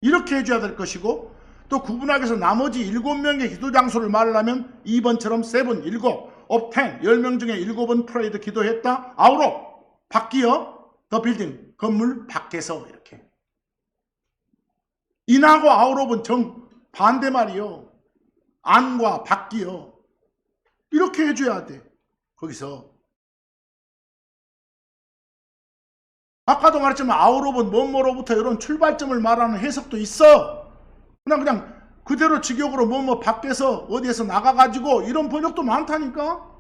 이렇게 해줘야 될 것이고 또 구분하기 위해서 나머지 7명의 기도 장소를 말하려면 2번처럼 7, 7 obtain 10명 중에 7은 prayed 기도했다. out of 밖이요. the building 건물 밖에서 이렇게 in하고 out of은 정 반대말이요. 안과 밖이요. 이렇게 해줘야 돼. 거기서 아까도 말했지만 out of은 뭐뭐로부터 이런 출발점을 말하는 해석도 있어. 그냥 그대로 직역으로 뭐뭐 밖에서 어디에서 나가가지고 이런 번역도 많다니까.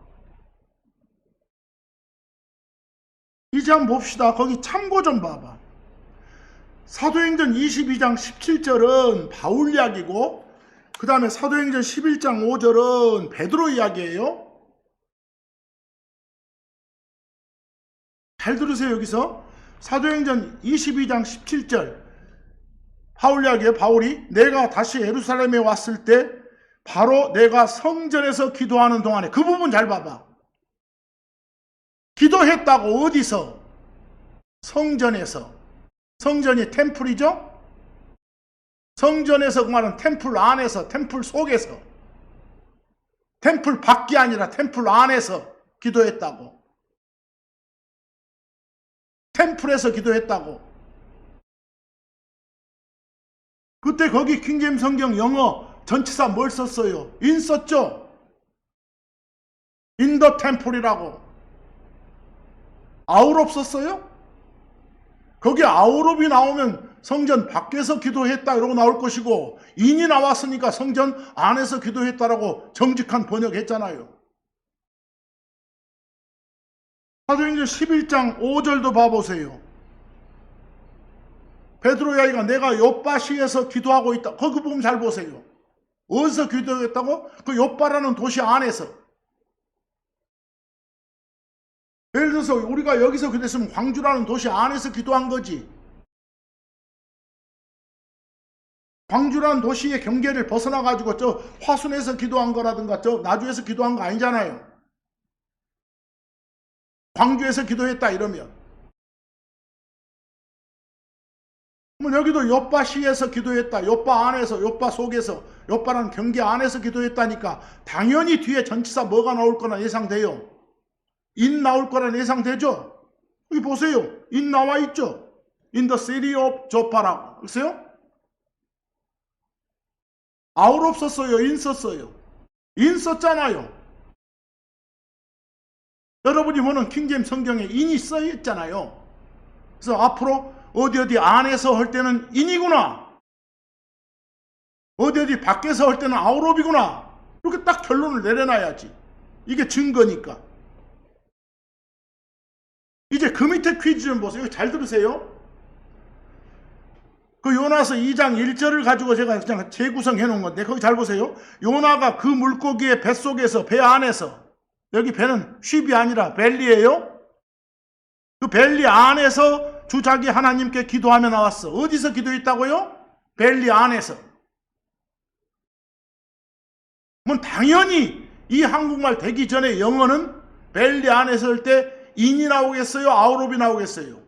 이제 한번 봅시다. 거기 참고 좀 봐봐. 사도행전 22장 17절은 바울 이야기고 그 다음에 사도행전 11장 5절은 베드로 이야기예요. 잘 들으세요. 여기서 사도행전 22장 17절 바울 이야기에 바울이 내가 다시 예루살렘에 왔을 때 바로 내가 성전에서 기도하는 동안에 그 부분 잘 봐봐. 기도했다고 어디서? 성전에서. 성전이 템플이죠? 성전에서 그 말은 템플 안에서, 템플 속에서. 템플 밖이 아니라 템플 안에서 기도했다고. 템플에서 기도했다고. 그때 거기 킹제임 성경 영어 전치사 뭘 썼어요? in 썼죠? in the temple이라고. out of 썼어요? 거기 out of이 나오면 성전 밖에서 기도했다 이러고 나올 것이고 in이 나왔으니까 성전 안에서 기도했다라고 정직한 번역했잖아요. 사도행전 11장 5절도 봐보세요. 베드로 이야기가 내가 욥바시에서 기도하고 있다. 거기 부분 잘 보세요. 어디서 기도했다고? 그 욥바라는 도시 안에서. 예를 들어서 우리가 여기서 기도했으면 광주라는 도시 안에서 기도한 거지. 광주라는 도시의 경계를 벗어나가지고 저 화순에서 기도한 거라든가 저 나주에서 기도한 거 아니잖아요. 광주에서 기도했다 이러면. 그럼 여기도 욥바시에서 기도했다. 욥바 안에서, 욥바 속에서, 욥바라는 경계 안에서 기도했다니까 당연히 뒤에 전치사 뭐가 나올 거나 예상돼요. in 나올 거란 예상되죠? 여기 보세요. in 나와 있죠? in the city of 조파라고. 그랬어요? out of 썼어요? in 썼어요? in 썼잖아요. 여러분이 보는 킹제임 성경에 in이 써 있잖아요. 그래서 앞으로 어디 안에서 할 때는 in이구나. 어디 밖에서 할 때는 out of이구나. 이렇게 딱 결론을 내려놔야지. 이게 증거니까. 이제 그 밑에 퀴즈 좀 보세요. 잘 들으세요. 그 요나서 2장 1절을 가지고 제가 그냥 재구성해 놓은 건데 거기 잘 보세요. 요나가 그 물고기의 뱃속에서 배 안에서 여기 배는 쉽이 아니라 벨리예요. 그 벨리 안에서 주 자기 하나님께 기도하며 나왔어. 어디서 기도했다고요? 벨리 안에서. 그럼 당연히 이 한국말 되기 전에 영어는 벨리 안에서 할 때 인이 나오겠어요? 아웃옵이 나오겠어요?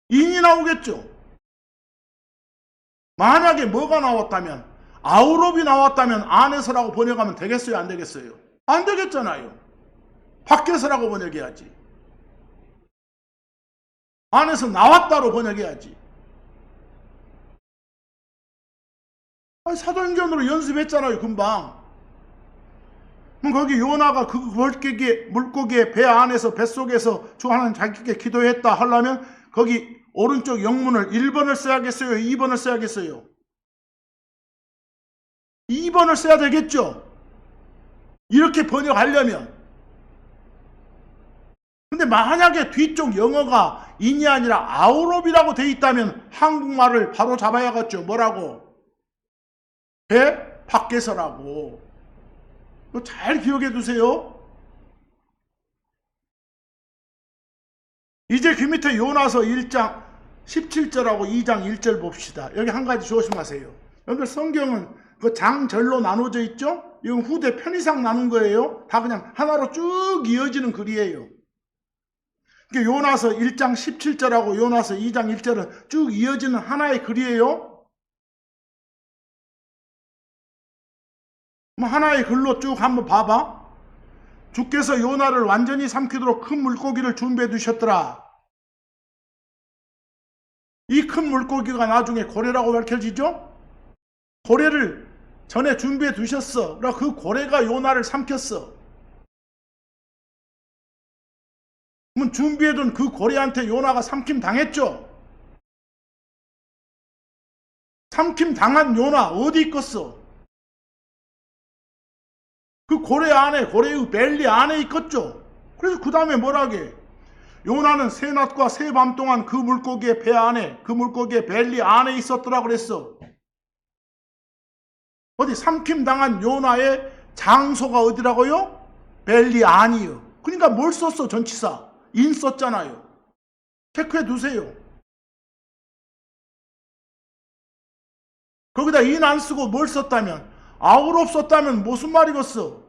인이 나오겠죠. 만약에 뭐가 나왔다면 아웃옵이 나왔다면 안에서라고 번역하면 되겠어요? 안 되겠어요? 안 되겠잖아요. 밖에서라고 번역해야지. 안에서 나왔다로 번역해야지. 사도행전으로 연습했잖아요. 금방. 그럼 거기 요나가 그 물고기의 배 안에서 뱃속에서 주 하나님 자기께 기도했다 하려면 거기 오른쪽 영문을 1번을 써야겠어요? 2번을 써야겠어요? 2번을 써야 되겠죠? 이렇게 번역하려면. 근데 만약에 뒤쪽 영어가 인이 아니라 아웃옵이라고 돼 있다면 한국말을 바로 잡아야겠죠. 뭐라고? 배 밖에서라고. 잘 기억해 두세요. 이제 그 밑에 요나서 1장 17절하고 2장 1절 봅시다. 여기 한 가지 조심하세요. 여러분들 성경은 그 장절로 나눠져 있죠? 이건 후대 편의상 나눈 거예요. 다 그냥 하나로 쭉 이어지는 글이에요. 요나서 1장 17절하고 요나서 2장 1절은 쭉 이어지는 하나의 글이에요. 하나의 글로 쭉 한번 봐봐. 주께서 요나를 완전히 삼키도록 큰 물고기를 준비해 두셨더라. 이 큰 물고기가 나중에 고래라고 밝혀지죠? 고래를 전에 준비해 두셨어. 그러니까 그 고래가 요나를 삼켰어. 그러면 준비해둔 그 고래한테 요나가 삼킴 당했죠? 삼킴 당한 요나 어디 있겠어? 그 고래 안에, 고래의 벨리 안에 있겠죠? 그래서 그 다음에 뭐라게? 요나는 새 낮과 새 밤 동안 그 물고기의 배 안에, 그 물고기의 벨리 안에 있었더라 그랬어. 어디 삼킴 당한 요나의 장소가 어디라고요? 벨리 안이요. 그러니까 뭘 썼어 전치사? 인 썼잖아요. 체크해 두세요. 거기다 인 안 쓰고 뭘 썼다면? 아우롭 썼다면 무슨 말이겠어?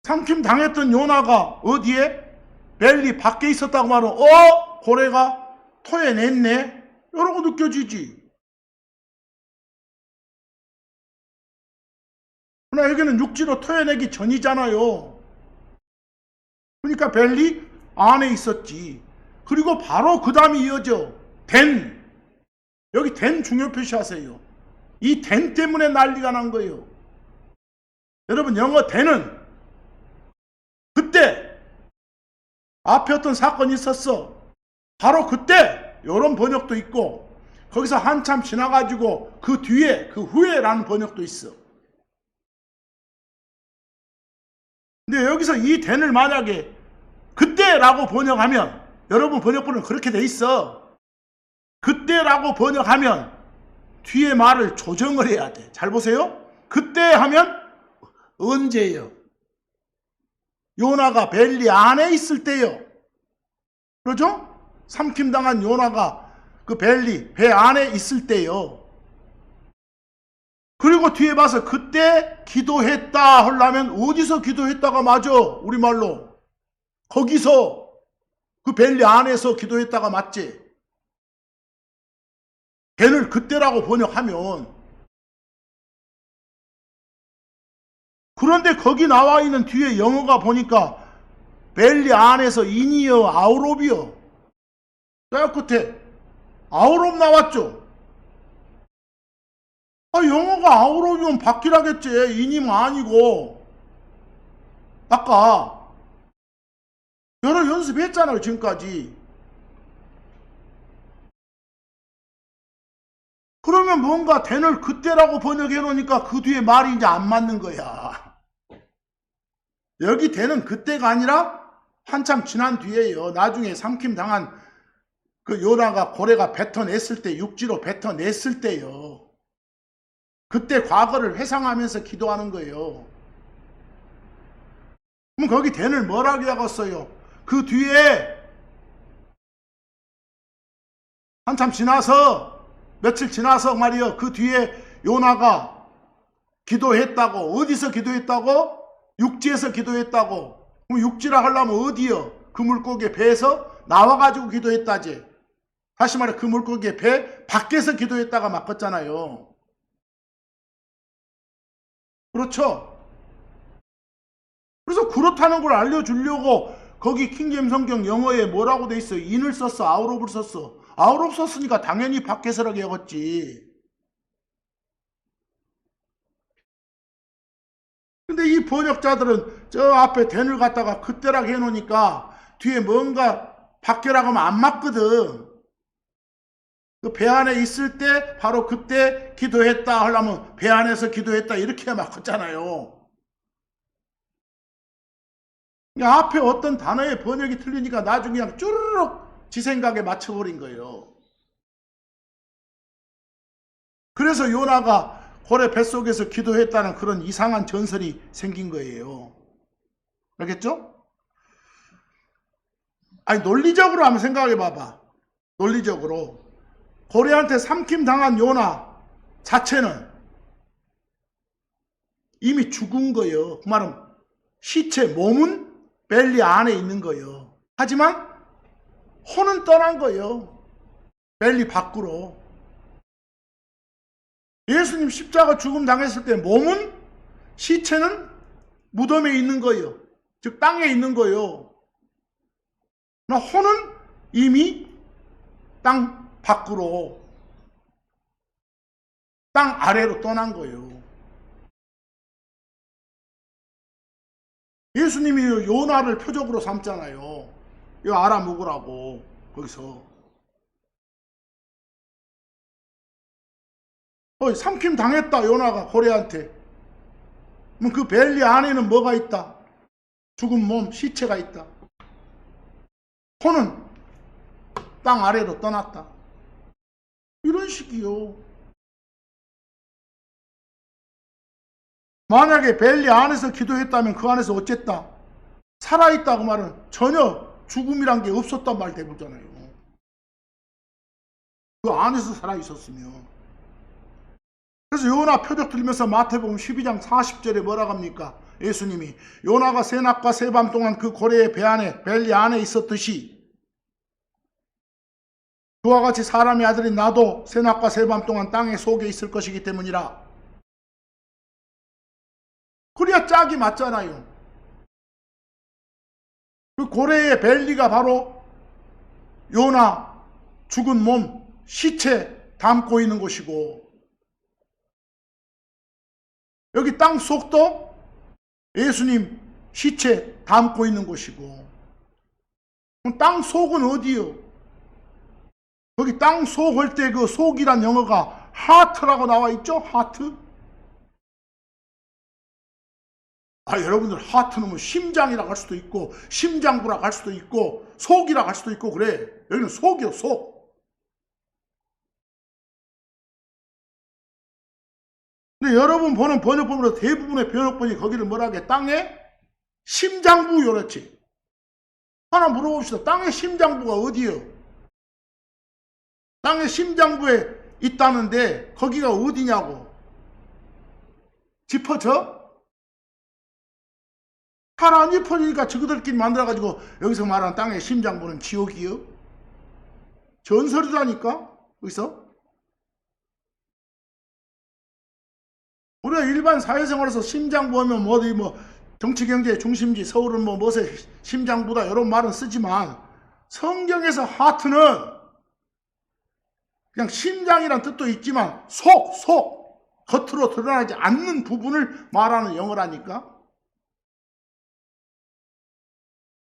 삼킴 당했던 요나가 어디에? 벨리 밖에 있었다고 말하면 고래가 토해냈네? 이러고 느껴지지. 그러나 여기는 육지로 토해내기 전이잖아요. 그러니까 벨리 안에 있었지. 그리고 바로 그 다음이 이어져. 된. 여기 된 중요 표시하세요. 이 된 때문에 난리가 난 거예요. 여러분 영어 된은 그때 앞에 어떤 사건이 있었어. 바로 그때 이런 번역도 있고 거기서 한참 지나가지고 그 뒤에 그 후에라는 번역도 있어. 근데 여기서 이 된을 만약에 그때라고 번역하면 여러분 번역본은 그렇게 돼 있어. 그때라고 번역하면 뒤에 말을 조정을 해야 돼. 잘 보세요. 그때 하면 언제예요? 요나가 벨리 안에 있을 때요. 그러죠? 삼킴당한 요나가 그 벨리 배 안에 있을 때요. 그리고 뒤에 봐서 그때 기도했다 하려면 어디서 기도했다가 맞아? 우리말로 거기서 그 벨리 안에서 기도했다가 맞지? 걔를 그때라고 번역하면 그런데 거기 나와 있는 뒤에 영어가 보니까 벨리 안에서 인이여 아우롭이여 저 끝에 아우롭 나왔죠. 영어가 아우롭이면 바뀌라겠지. 인이면 아니고. 아까 여러 연습했잖아요 지금까지. 그러면 뭔가 된을 그때라고 번역해 놓으니까 그 뒤에 말이 이제 안 맞는 거야. 여기 된은 그때가 아니라 한참 지난 뒤에요. 나중에 삼킴 당한 그 요나가 고래가 뱉어냈을 때, 육지로 뱉어냈을 때요. 그때 과거를 회상하면서 기도하는 거예요. 그럼 거기 된을 뭐라고 하겠어요? 그 뒤에 한참 지나서 며칠 지나서 말이요. 그 뒤에 요나가 기도했다고. 어디서 기도했다고? 육지에서 기도했다고. 그럼 육지라 하려면 어디요? 그 물고기의 배에서 나와가지고 기도했다지. 다시 말해 그 물고기의 배 밖에서 기도했다가 맞겠잖아요. 그렇죠? 그래서 그렇다는 걸 알려주려고 거기 킹제임 성경 영어에 뭐라고 돼 있어요? 인을 썼어? 아우롭을 썼어? 아우롭 썼으니까 당연히 밖에서라고 해야겠지. 근데 이 번역자들은 저 앞에 된을 갖다가 그때라고 해놓으니까 뒤에 뭔가 밖에라고 하면 안 맞거든. 그 배 안에 있을 때 바로 그때 기도했다 하려면 배 안에서 기도했다 이렇게 해야 맞겠잖아요. 앞에 어떤 단어의 번역이 틀리니까 나중에 그냥 쭈르륵 지 생각에 맞춰버린 거예요. 그래서 요나가 고래 뱃속에서 기도했다는 그런 이상한 전설이 생긴 거예요. 알겠죠? 아니, 논리적으로 한번 생각해 봐봐. 논리적으로. 고래한테 삼킴당한 요나 자체는 이미 죽은 거예요. 그 말은 시체, 몸은 벨리 안에 있는 거예요. 하지만 혼은 떠난 거예요. 벨리 밖으로. 예수님 십자가 죽음 당했을 때 몸은, 시체는 무덤에 있는 거예요. 즉 땅에 있는 거예요. 그러나 혼은 이미 땅 밖으로, 땅 아래로 떠난 거예요. 예수님이 요나를 표적으로 삼잖아요. 이거 알아먹으라고. 거기서 삼킴 당했다 요나가 고래한테. 그럼 그 벨리 안에는 뭐가 있다? 죽은 몸, 시체가 있다. 혼은 땅 아래로 떠났다. 이런 식이요. 만약에 벨리 안에서 기도했다면 그 안에서 어쨌다? 살아있다고 말은 전혀 죽음이란 게 없었단 말 되잖아요. 그 안에서 살아있었으면. 그래서 요나 표적 들면서 마태복음 12장 40절에 뭐라고 합니까? 예수님이 요나가 새 낮과 새 밤 동안 그 고래의 배 안에, 벨리 안에 있었듯이 그와 같이 사람의 아들인 나도 새 낮과 새 밤 동안 땅의 속에 있을 것이기 때문이라. 그래야 짝이 맞잖아요. 그 고래의 벨리가 바로 요나 죽은 몸, 시체 담고 있는 곳이고, 여기 땅 속도 예수님 시체 담고 있는 곳이고, 그럼 땅 속은 어디요? 거기 땅 속 할 때 그 속이란 영어가 하트라고 나와 있죠? 하트? 여러분들 하트는 뭐 심장이라고 할 수도 있고 심장부라고 할 수도 있고 속이라고 할 수도 있고 그래. 여기는 속이요, 속. 근데 여러분 보는 번역본으로 대부분의 번역본이 거기를 뭐라 해? 땅의 심장부 요렇지. 하나 물어봅시다. 땅의 심장부가 어디요? 땅의 심장부에 있다는데 거기가 어디냐고. 짚어져? 하나 안 짚어지니까 저그들끼리 만들어가지고 여기서 말하는 땅의 심장부는 지옥이요? 전설이라니까? 여기서? 우리가 일반 사회생활에서 심장부 하면 어디 뭐 정치경제의 중심지, 서울은 뭐 무엇의 심장부다 이런 말은 쓰지만 성경에서 하트는 그냥 심장이란 뜻도 있지만 속, 겉으로 드러나지 않는 부분을 말하는 영어라니까.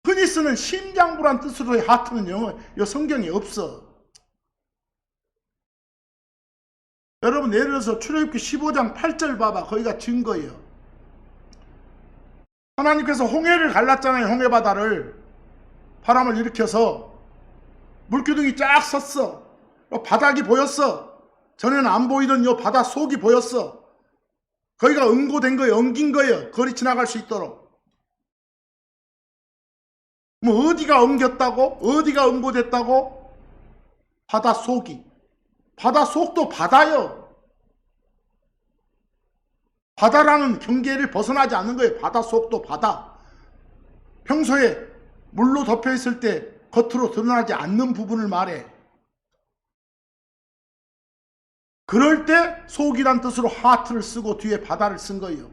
흔히 쓰는 심장부란 뜻으로의 하트는 영어, 성경에 없어. 여러분 예를 들어서 출애굽기 15장 8절 봐봐. 거기가 증거예요. 하나님께서 홍해를 갈랐잖아요. 홍해바다를. 바람을 일으켜서 물기둥이 쫙 섰어. 바닥이 보였어. 전에는 안 보이던 요 바다 속이 보였어. 거기가 응고된 거예요. 엉긴 거예요. 거리 지나갈 수 있도록. 뭐 어디가 엉겼다고? 어디가 응고됐다고? 바다 속이. 바다 속도 바다요. 바다라는 경계를 벗어나지 않는 거예요. 바다 속도 바다. 평소에 물로 덮여 있을 때 겉으로 드러나지 않는 부분을 말해. 그럴 때 속이란 뜻으로 하트를 쓰고 뒤에 바다를 쓴 거예요.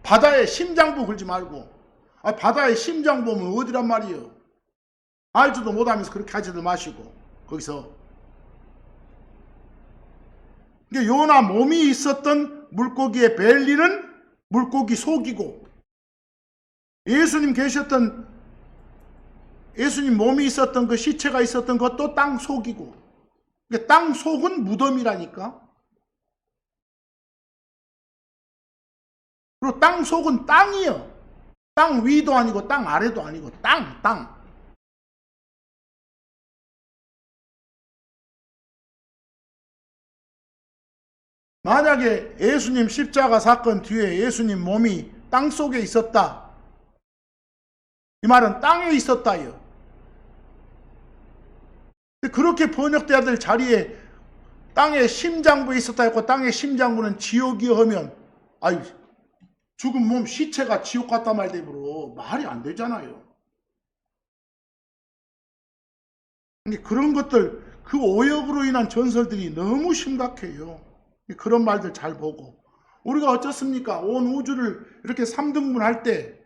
바다의 심장부 걸지 말고. 바다의 심장부면 어디란 말이에요. 알지도 못하면서 그렇게 하지도 마시고. 거기서 요나 몸이 있었던 물고기의 벨리는 물고기 속이고, 예수님 몸이 있었던 그 시체가 있었던 것도 땅 속이고, 땅 속은 무덤이라니까. 그리고 땅 속은 땅이요. 땅 위도 아니고 땅 아래도 아니고 땅. 만약에 예수님 십자가 사건 뒤에 예수님 몸이 땅 속에 있었다. 이 말은 땅에 있었다요. 그렇게 번역돼야 될 자리에 땅의 심장부에 있었다 했고, 땅의 심장부는 지옥이여 하면, 아유, 죽은 몸 시체가 지옥 갔다 말되므로 말이 안 되잖아요. 그런 것들, 그 오역으로 인한 전설들이 너무 심각해요. 그런 말들 잘 보고. 우리가 어쩌습니까? 온 우주를 이렇게 3등분 할 때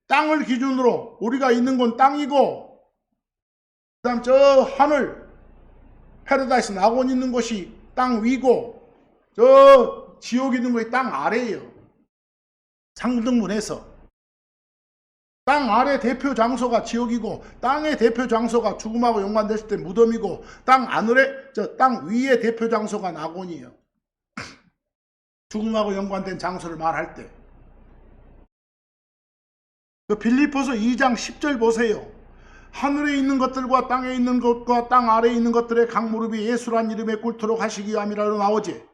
땅을 기준으로 우리가 있는 건 땅이고, 그 다음 저 하늘 패러다이스 낙원 있는 곳이 땅 위고, 저 지옥 있는 곳이 땅 아래예요. 3등분해서 땅 아래 대표 장소가 지옥이고, 땅의 대표 장소가 죽음하고 연관됐을 때 무덤이고, 땅 위의 대표 장소가 낙원이에요. 죽음하고 연관된 장소를 말할 때. 그 빌립보서 2장 10절 보세요. 하늘에 있는 것들과 땅에 있는 것과 땅 아래에 있는 것들의 각 무릎이 예수란 이름에 꿇도록 하시기 위함이라고 나오지.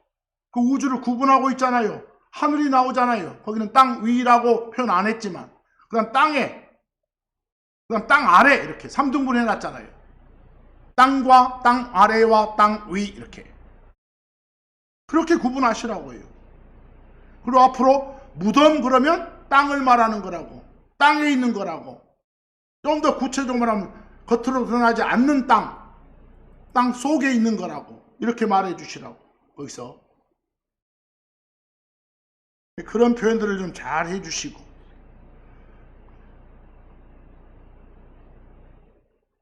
그 우주를 구분하고 있잖아요. 하늘이 나오잖아요. 거기는 땅 위라고 표현 안 했지만, 그 다음 땅에, 그 다음 땅 아래, 이렇게 3등분 해놨잖아요. 땅과 땅 아래와 땅 위, 이렇게. 그렇게 구분하시라고요. 그리고 앞으로 무덤 그러면 땅을 말하는 거라고, 땅에 있는 거라고. 좀 더 구체적으로 말하면 겉으로 드러나지 않는 땅 속에 있는 거라고, 이렇게 말해 주시라고. 거기서 그런 표현들을 좀 잘 해주시고,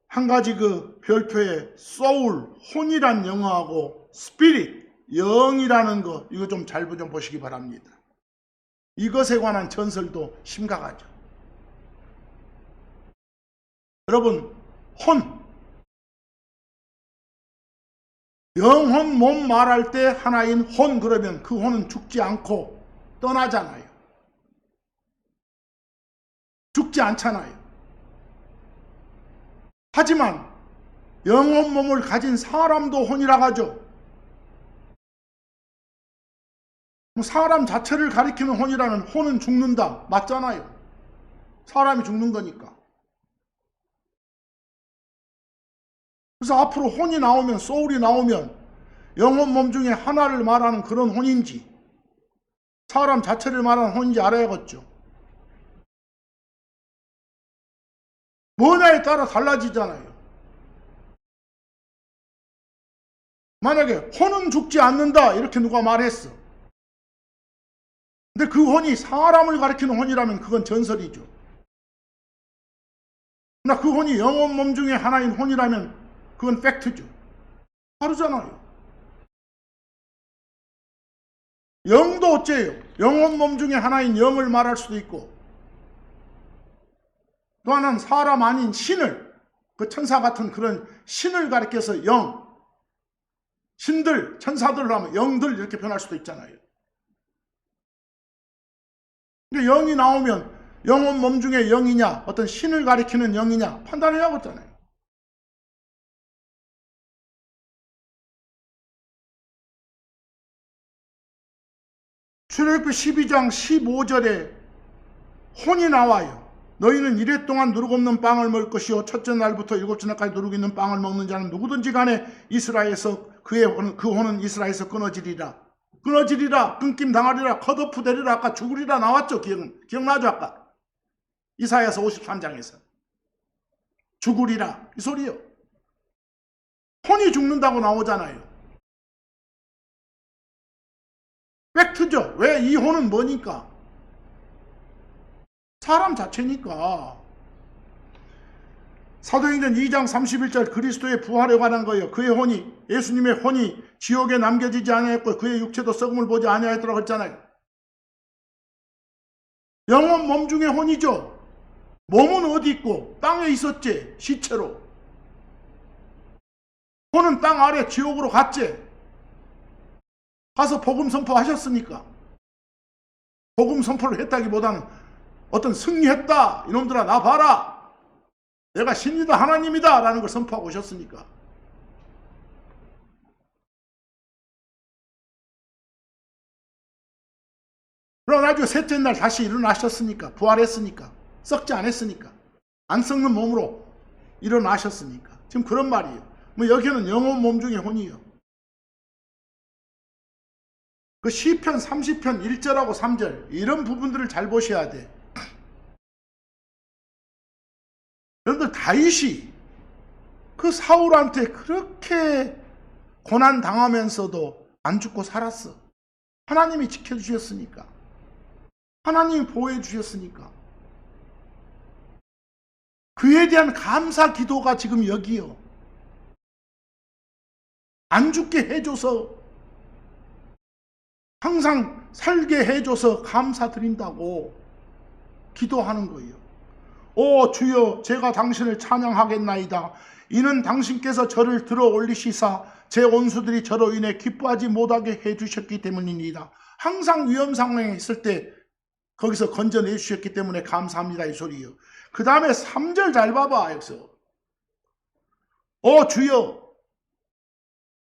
한 가지 그 별표에 soul, 혼이란 영어하고 spirit, 영이라는 거, 이거 좀 잘 좀 보시기 바랍니다. 이것에 관한 전설도 심각하죠. 여러분, 영혼 몸 말할 때 하나인 혼, 그러면 그 혼은 죽지 않고 떠나잖아요. 죽지 않잖아요. 하지만 영혼 몸을 가진 사람도 혼이라고 하죠. 사람 자체를 가리키는 혼이라면 혼은 죽는다, 맞잖아요. 사람이 죽는 거니까. 그래서 앞으로 혼이 나오면, 소울이 나오면 영혼 몸 중에 하나를 말하는 그런 혼인지 사람 자체를 말하는 혼인지 알아야겠죠. 뭐냐에 따라 달라지잖아요. 만약에 혼은 죽지 않는다 이렇게 누가 말했어. 근데 그 혼이 사람을 가리키는 혼이라면 그건 전설이죠. 그러나 그 혼이 영혼 몸 중에 하나인 혼이라면 그건 팩트죠. 다르잖아요. 영도 어째요? 영혼 몸 중에 하나인 영을 말할 수도 있고, 또 하나는 사람 아닌 신을, 그 천사 같은 그런 신을 가리켜서 신들, 천사들을 하면 영들 이렇게 표현할 수도 있잖아요. 근데 영이 나오면 영혼 몸 중에 영이냐, 어떤 신을 가리키는 영이냐 판단해야겠잖아요. 출애굽기 12장 15절에 혼이 나와요. 너희는 이래 동안 누룩 없는 빵을 먹을 것이요 첫째 날부터 일곱째 날까지 누룩 있는 빵을 먹는 자는 누구든지 간에 이스라엘에서 그 혼은 이스라엘에서 끊어지리라. 끊김 당하리라. 컷오프 되리라. 아까 죽으리라 나왔죠. 기억나죠? 아까 이사야서 53장에서 죽으리라 이 소리요. 혼이 죽는다고 나오잖아요. 팩트죠. 왜? 이 혼은 뭐니까? 사람 자체니까. 사도행전 2장 31절 그리스도의 부활에 관한 거예요. 그의 혼이, 예수님의 혼이 지옥에 남겨지지 아니하였고 그의 육체도 썩음을 보지 아니하였더라고 했잖아요. 영혼 몸 중에 혼이죠. 몸은 어디 있고? 땅에 있었지, 시체로. 혼은 땅 아래 지옥으로 갔지. 가서 복음 선포하셨으니까. 복음 선포를 했다기보다는 어떤 승리했다, 이놈들아 나 봐라, 내가 신이다 하나님이다 라는 걸 선포하고 오셨으니까. 그러나 나중에 셋째 날 다시 일어나셨으니까, 부활했으니까 썩지 않았으니까. 안 썩는 몸으로 일어나셨으니까. 지금 그런 말이에요. 뭐 여기는 영혼 몸 중에 혼이요. 그 시편 30편 1절하고 3절 이런 부분들을 잘 보셔야 돼. 여러분들 다윗이 그 사울한테 그렇게 고난 당하면서도 안 죽고 살았어. 하나님이 지켜주셨으니까. 하나님이 보호해 주셨으니까. 그에 대한 감사 기도가 지금 여기요. 안 죽게 해줘서, 항상 살게 해줘서 감사드린다고 기도하는 거예요. 오 주여, 제가 당신을 찬양하겠나이다. 이는 당신께서 저를 들어 올리시사 제 원수들이 저로 인해 기뻐하지 못하게 해주셨기 때문입니다. 항상 위험 상황에 있을 때 거기서 건져내 주셨기 때문에 감사합니다, 이 소리요. 그 다음에 3절 잘 봐봐. 여기서 오 주여,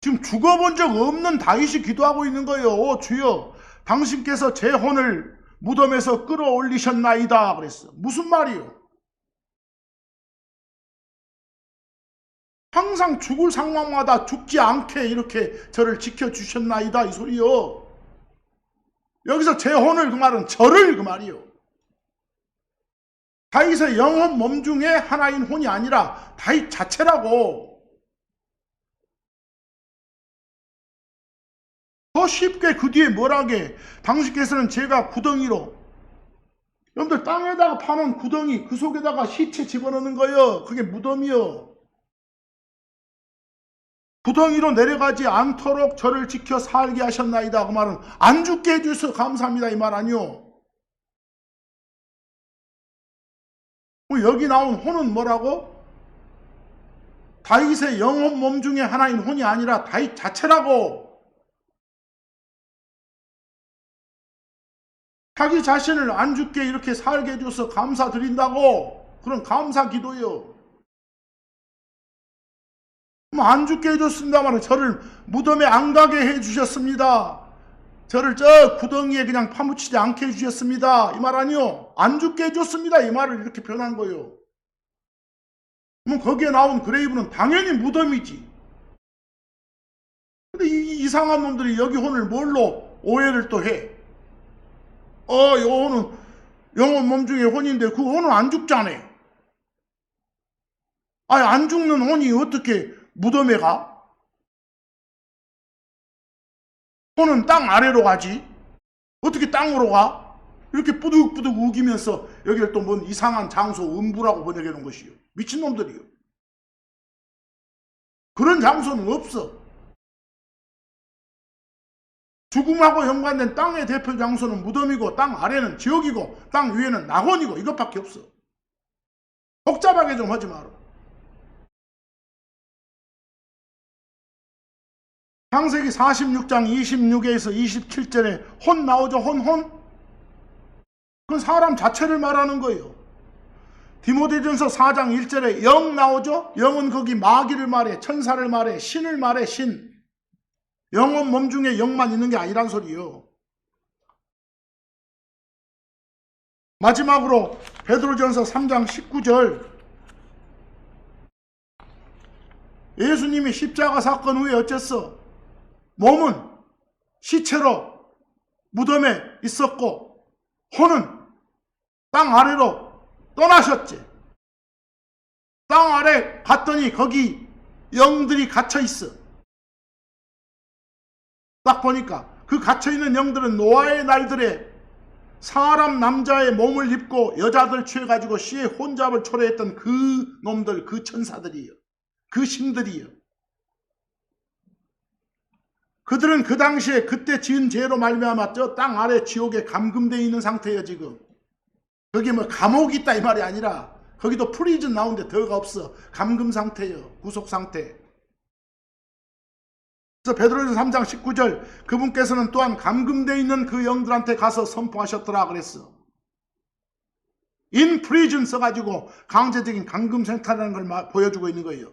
지금 죽어본 적 없는 다윗이 기도하고 있는 거예요. 오 주여, 당신께서 제 혼을 무덤에서 끌어올리셨나이다 그랬어. 무슨 말이요? 항상 죽을 상황마다 죽지 않게 이렇게 저를 지켜주셨나이다 이 소리요. 여기서 제 혼을 그 말은 저를 그 말이요. 다윗의 영혼 몸 중에 하나인 혼이 아니라 다윗 자체라고. 더 쉽게 그 뒤에 뭐라게, 당신께서는 제가 구덩이로, 여러분들 땅에다가 파는 구덩이 그 속에다가 시체 집어넣는 거예요. 그게 무덤이요. 구덩이로 내려가지 않도록 저를 지켜 살게 하셨나이다. 그 말은 안 죽게 해주셔서 감사합니다 이 말 아니요. 여기 나온 혼은 뭐라고? 다윗의 영혼 몸 중에 하나인 혼이 아니라 다윗 자체라고. 자기 자신을 안 죽게 이렇게 살게 해줘서 감사드린다고. 그런 감사 기도요. 안 죽게 해줬습니다만 저를 무덤에 안 가게 해주셨습니다. 저를 저 구덩이에 그냥 파묻히지 않게 해주셨습니다. 이 말 아니요. 안 죽게 해줬습니다. 이 말을 이렇게 표현한 거예요. 그럼 거기에 나온 그레이브는 당연히 무덤이지. 근데 이 이상한 놈들이 여기 혼을 뭘로 오해를 또 해. 이 혼은 영혼 몸 중에 혼인데 그 혼은 안 죽잖아. 아니 안 죽는 혼이 어떻게 무덤에 가? 혼은 땅 아래로 가지. 어떻게 땅으로 가? 이렇게 뿌득뿌득 우기면서 여기를 또 뭔 이상한 장소 음부라고 번역해 놓은 것이요. 미친놈들이요. 그런 장소는 없어. 죽음하고 연관된 땅의 대표 장소는 무덤이고, 땅 아래는 지옥이고, 땅 위에는 낙원이고, 이것밖에 없어. 복잡하게 좀 하지 마라. 창세기 46장 26에서 27절에 혼 나오죠. 혼. 그건 사람 자체를 말하는 거예요. 디모데전서 4장 1절에 영 나오죠. 영은 거기 마귀를 말해, 천사를 말해, 신을 말해, 신. 영혼 몸 중에 영만 있는 게 아니란 소리요. 마지막으로 베드로전서 3장 19절, 예수님이 십자가 사건 후에 어쨌어? 몸은 시체로 무덤에 있었고 혼은 땅 아래로 떠나셨지. 땅 아래 갔더니 거기 영들이 갇혀 있어. 딱 보니까 그 갇혀있는 영들은 노아의 날들에 사람 남자의 몸을 입고 여자들 취해가지고 시의 혼잡을 초래했던 그 놈들, 그 천사들이요. 그 신들이요. 그들은 그 당시에 그때 지은 죄로 말미암아 저 땅 아래 지옥에 감금되어 있는 상태예요. 지금 거기 뭐 감옥이 있다 이 말이 아니라 거기도 프리즌 나오는데 더가 없어. 감금 상태예요. 구속 상태. 그래서 베드로전서 3장 19절, 그분께서는 또한 감금되어 있는 그 영들한테 가서 선포하셨더라 그랬어. in prison 써가지고 강제적인 감금 생태라는 걸 보여주고 있는 거예요.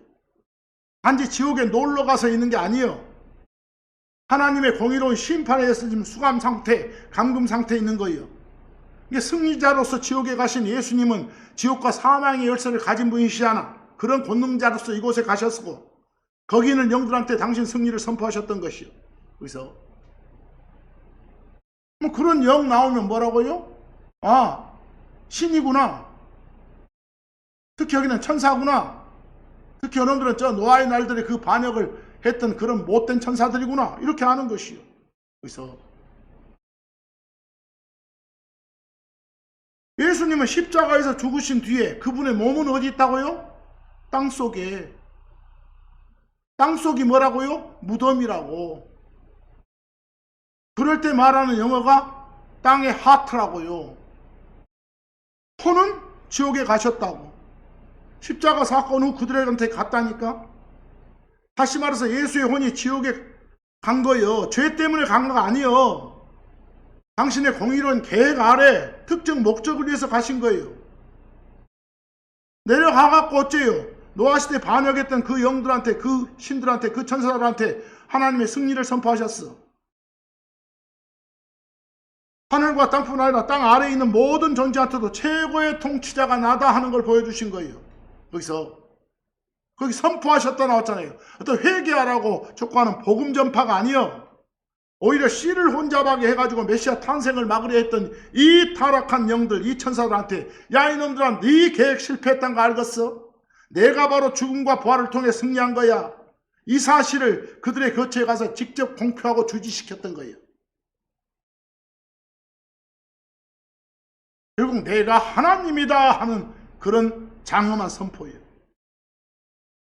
단지 지옥에 놀러 가서 있는 게 아니에요. 하나님의 공의로운 심판에 의해서 지금 수감 상태, 감금 상태에 있는 거예요. 이게 승리자로서 지옥에 가신 예수님은 지옥과 사망의 열쇠를 가진 분이시잖아. 그런 권능자로서 이곳에 가셨고 거기 있는 영들한테 당신 승리를 선포하셨던 것이요. 그래서 뭐 그런 영 나오면 뭐라고요? 아, 신이구나. 특히 여기는 천사구나. 특히 여러분들은 저 노아의 날들에 그 반역을 했던 그런 못된 천사들이구나. 이렇게 아는 것이요. 그래서 예수님은 십자가에서 죽으신 뒤에 그분의 몸은 어디 있다고요? 땅속에. 땅속이 뭐라고요? 무덤이라고. 그럴 때 말하는 영어가 땅의 하트라고요. 혼은 지옥에 가셨다고. 십자가 사건 후 그들한테 갔다니까. 다시 말해서 예수의 혼이 지옥에 간 거예요. 죄 때문에 간 거가 아니에요. 당신의 공의로운 계획 아래 특정 목적을 위해서 가신 거예요. 내려가갖고 어째요? 노아시대 반역했던 그 영들한테, 그 신들한테, 그 천사들한테 하나님의 승리를 선포하셨어. 하늘과 땅뿐 아니라 땅 아래에 있는 모든 존재한테도 최고의 통치자가 나다 하는 걸 보여주신 거예요. 거기 선포하셨다 나왔잖아요. 어떤 회개하라고 촉구하는 복음 전파가 아니요. 오히려 씨를 혼잡하게 해가지고 메시아 탄생을 막으려 했던 이 타락한 영들, 이 천사들한테 야 이놈들아 네 계획 실패했단 거 알겠어? 내가 바로 죽음과 부활을 통해 승리한 거야. 이 사실을 그들의 거처에 가서 직접 공표하고 주지시켰던 거예요. 결국 내가 하나님이다 하는 그런 장엄한 선포예요.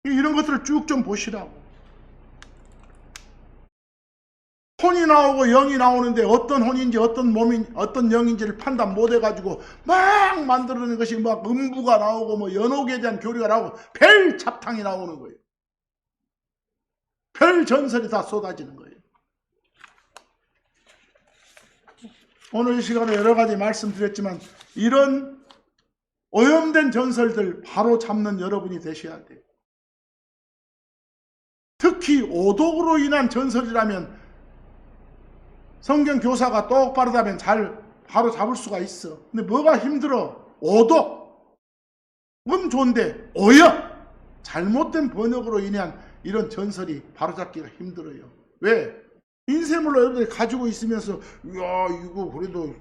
이런 것들을 쭉 좀 보시라고. 혼이 나오고 영이 나오는데 어떤 혼인지 어떤 몸인 어떤 영인지를 판단 못 해가지고 막 만들어내는 것이 막 음부가 나오고 뭐 연옥에 대한 교리가 나오고 별 잡탕이 나오는 거예요. 별 전설이 다 쏟아지는 거예요. 오늘 이 시간에 여러 가지 말씀드렸지만 이런 오염된 전설들 바로 잡는 여러분이 되셔야 돼요. 특히 오독으로 인한 전설이라면 성경 교사가 똑바르다면 바로 잡을 수가 있어. 근데 뭐가 힘들어? 오독. 그건 좋은데 오역. 잘못된 번역으로 인한 이런 전설이 바로잡기가 힘들어요. 왜? 인쇄물로 여러분들이 가지고 있으면서 야 이거 그래도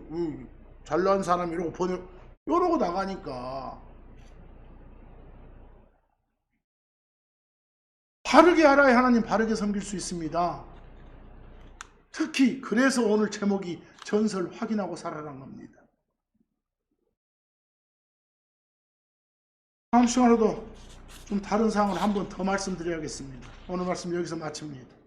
잘난 사람 이러고 번역 이러고 나가니까 바르게 알아야 하나님 바르게 섬길 수 있습니다. 특히 그래서 오늘 제목이 전설 확인하고 살아란 겁니다. 다음 시간에도 좀 다른 사항을 한 번 더 말씀드려야겠습니다. 오늘 말씀 여기서 마칩니다.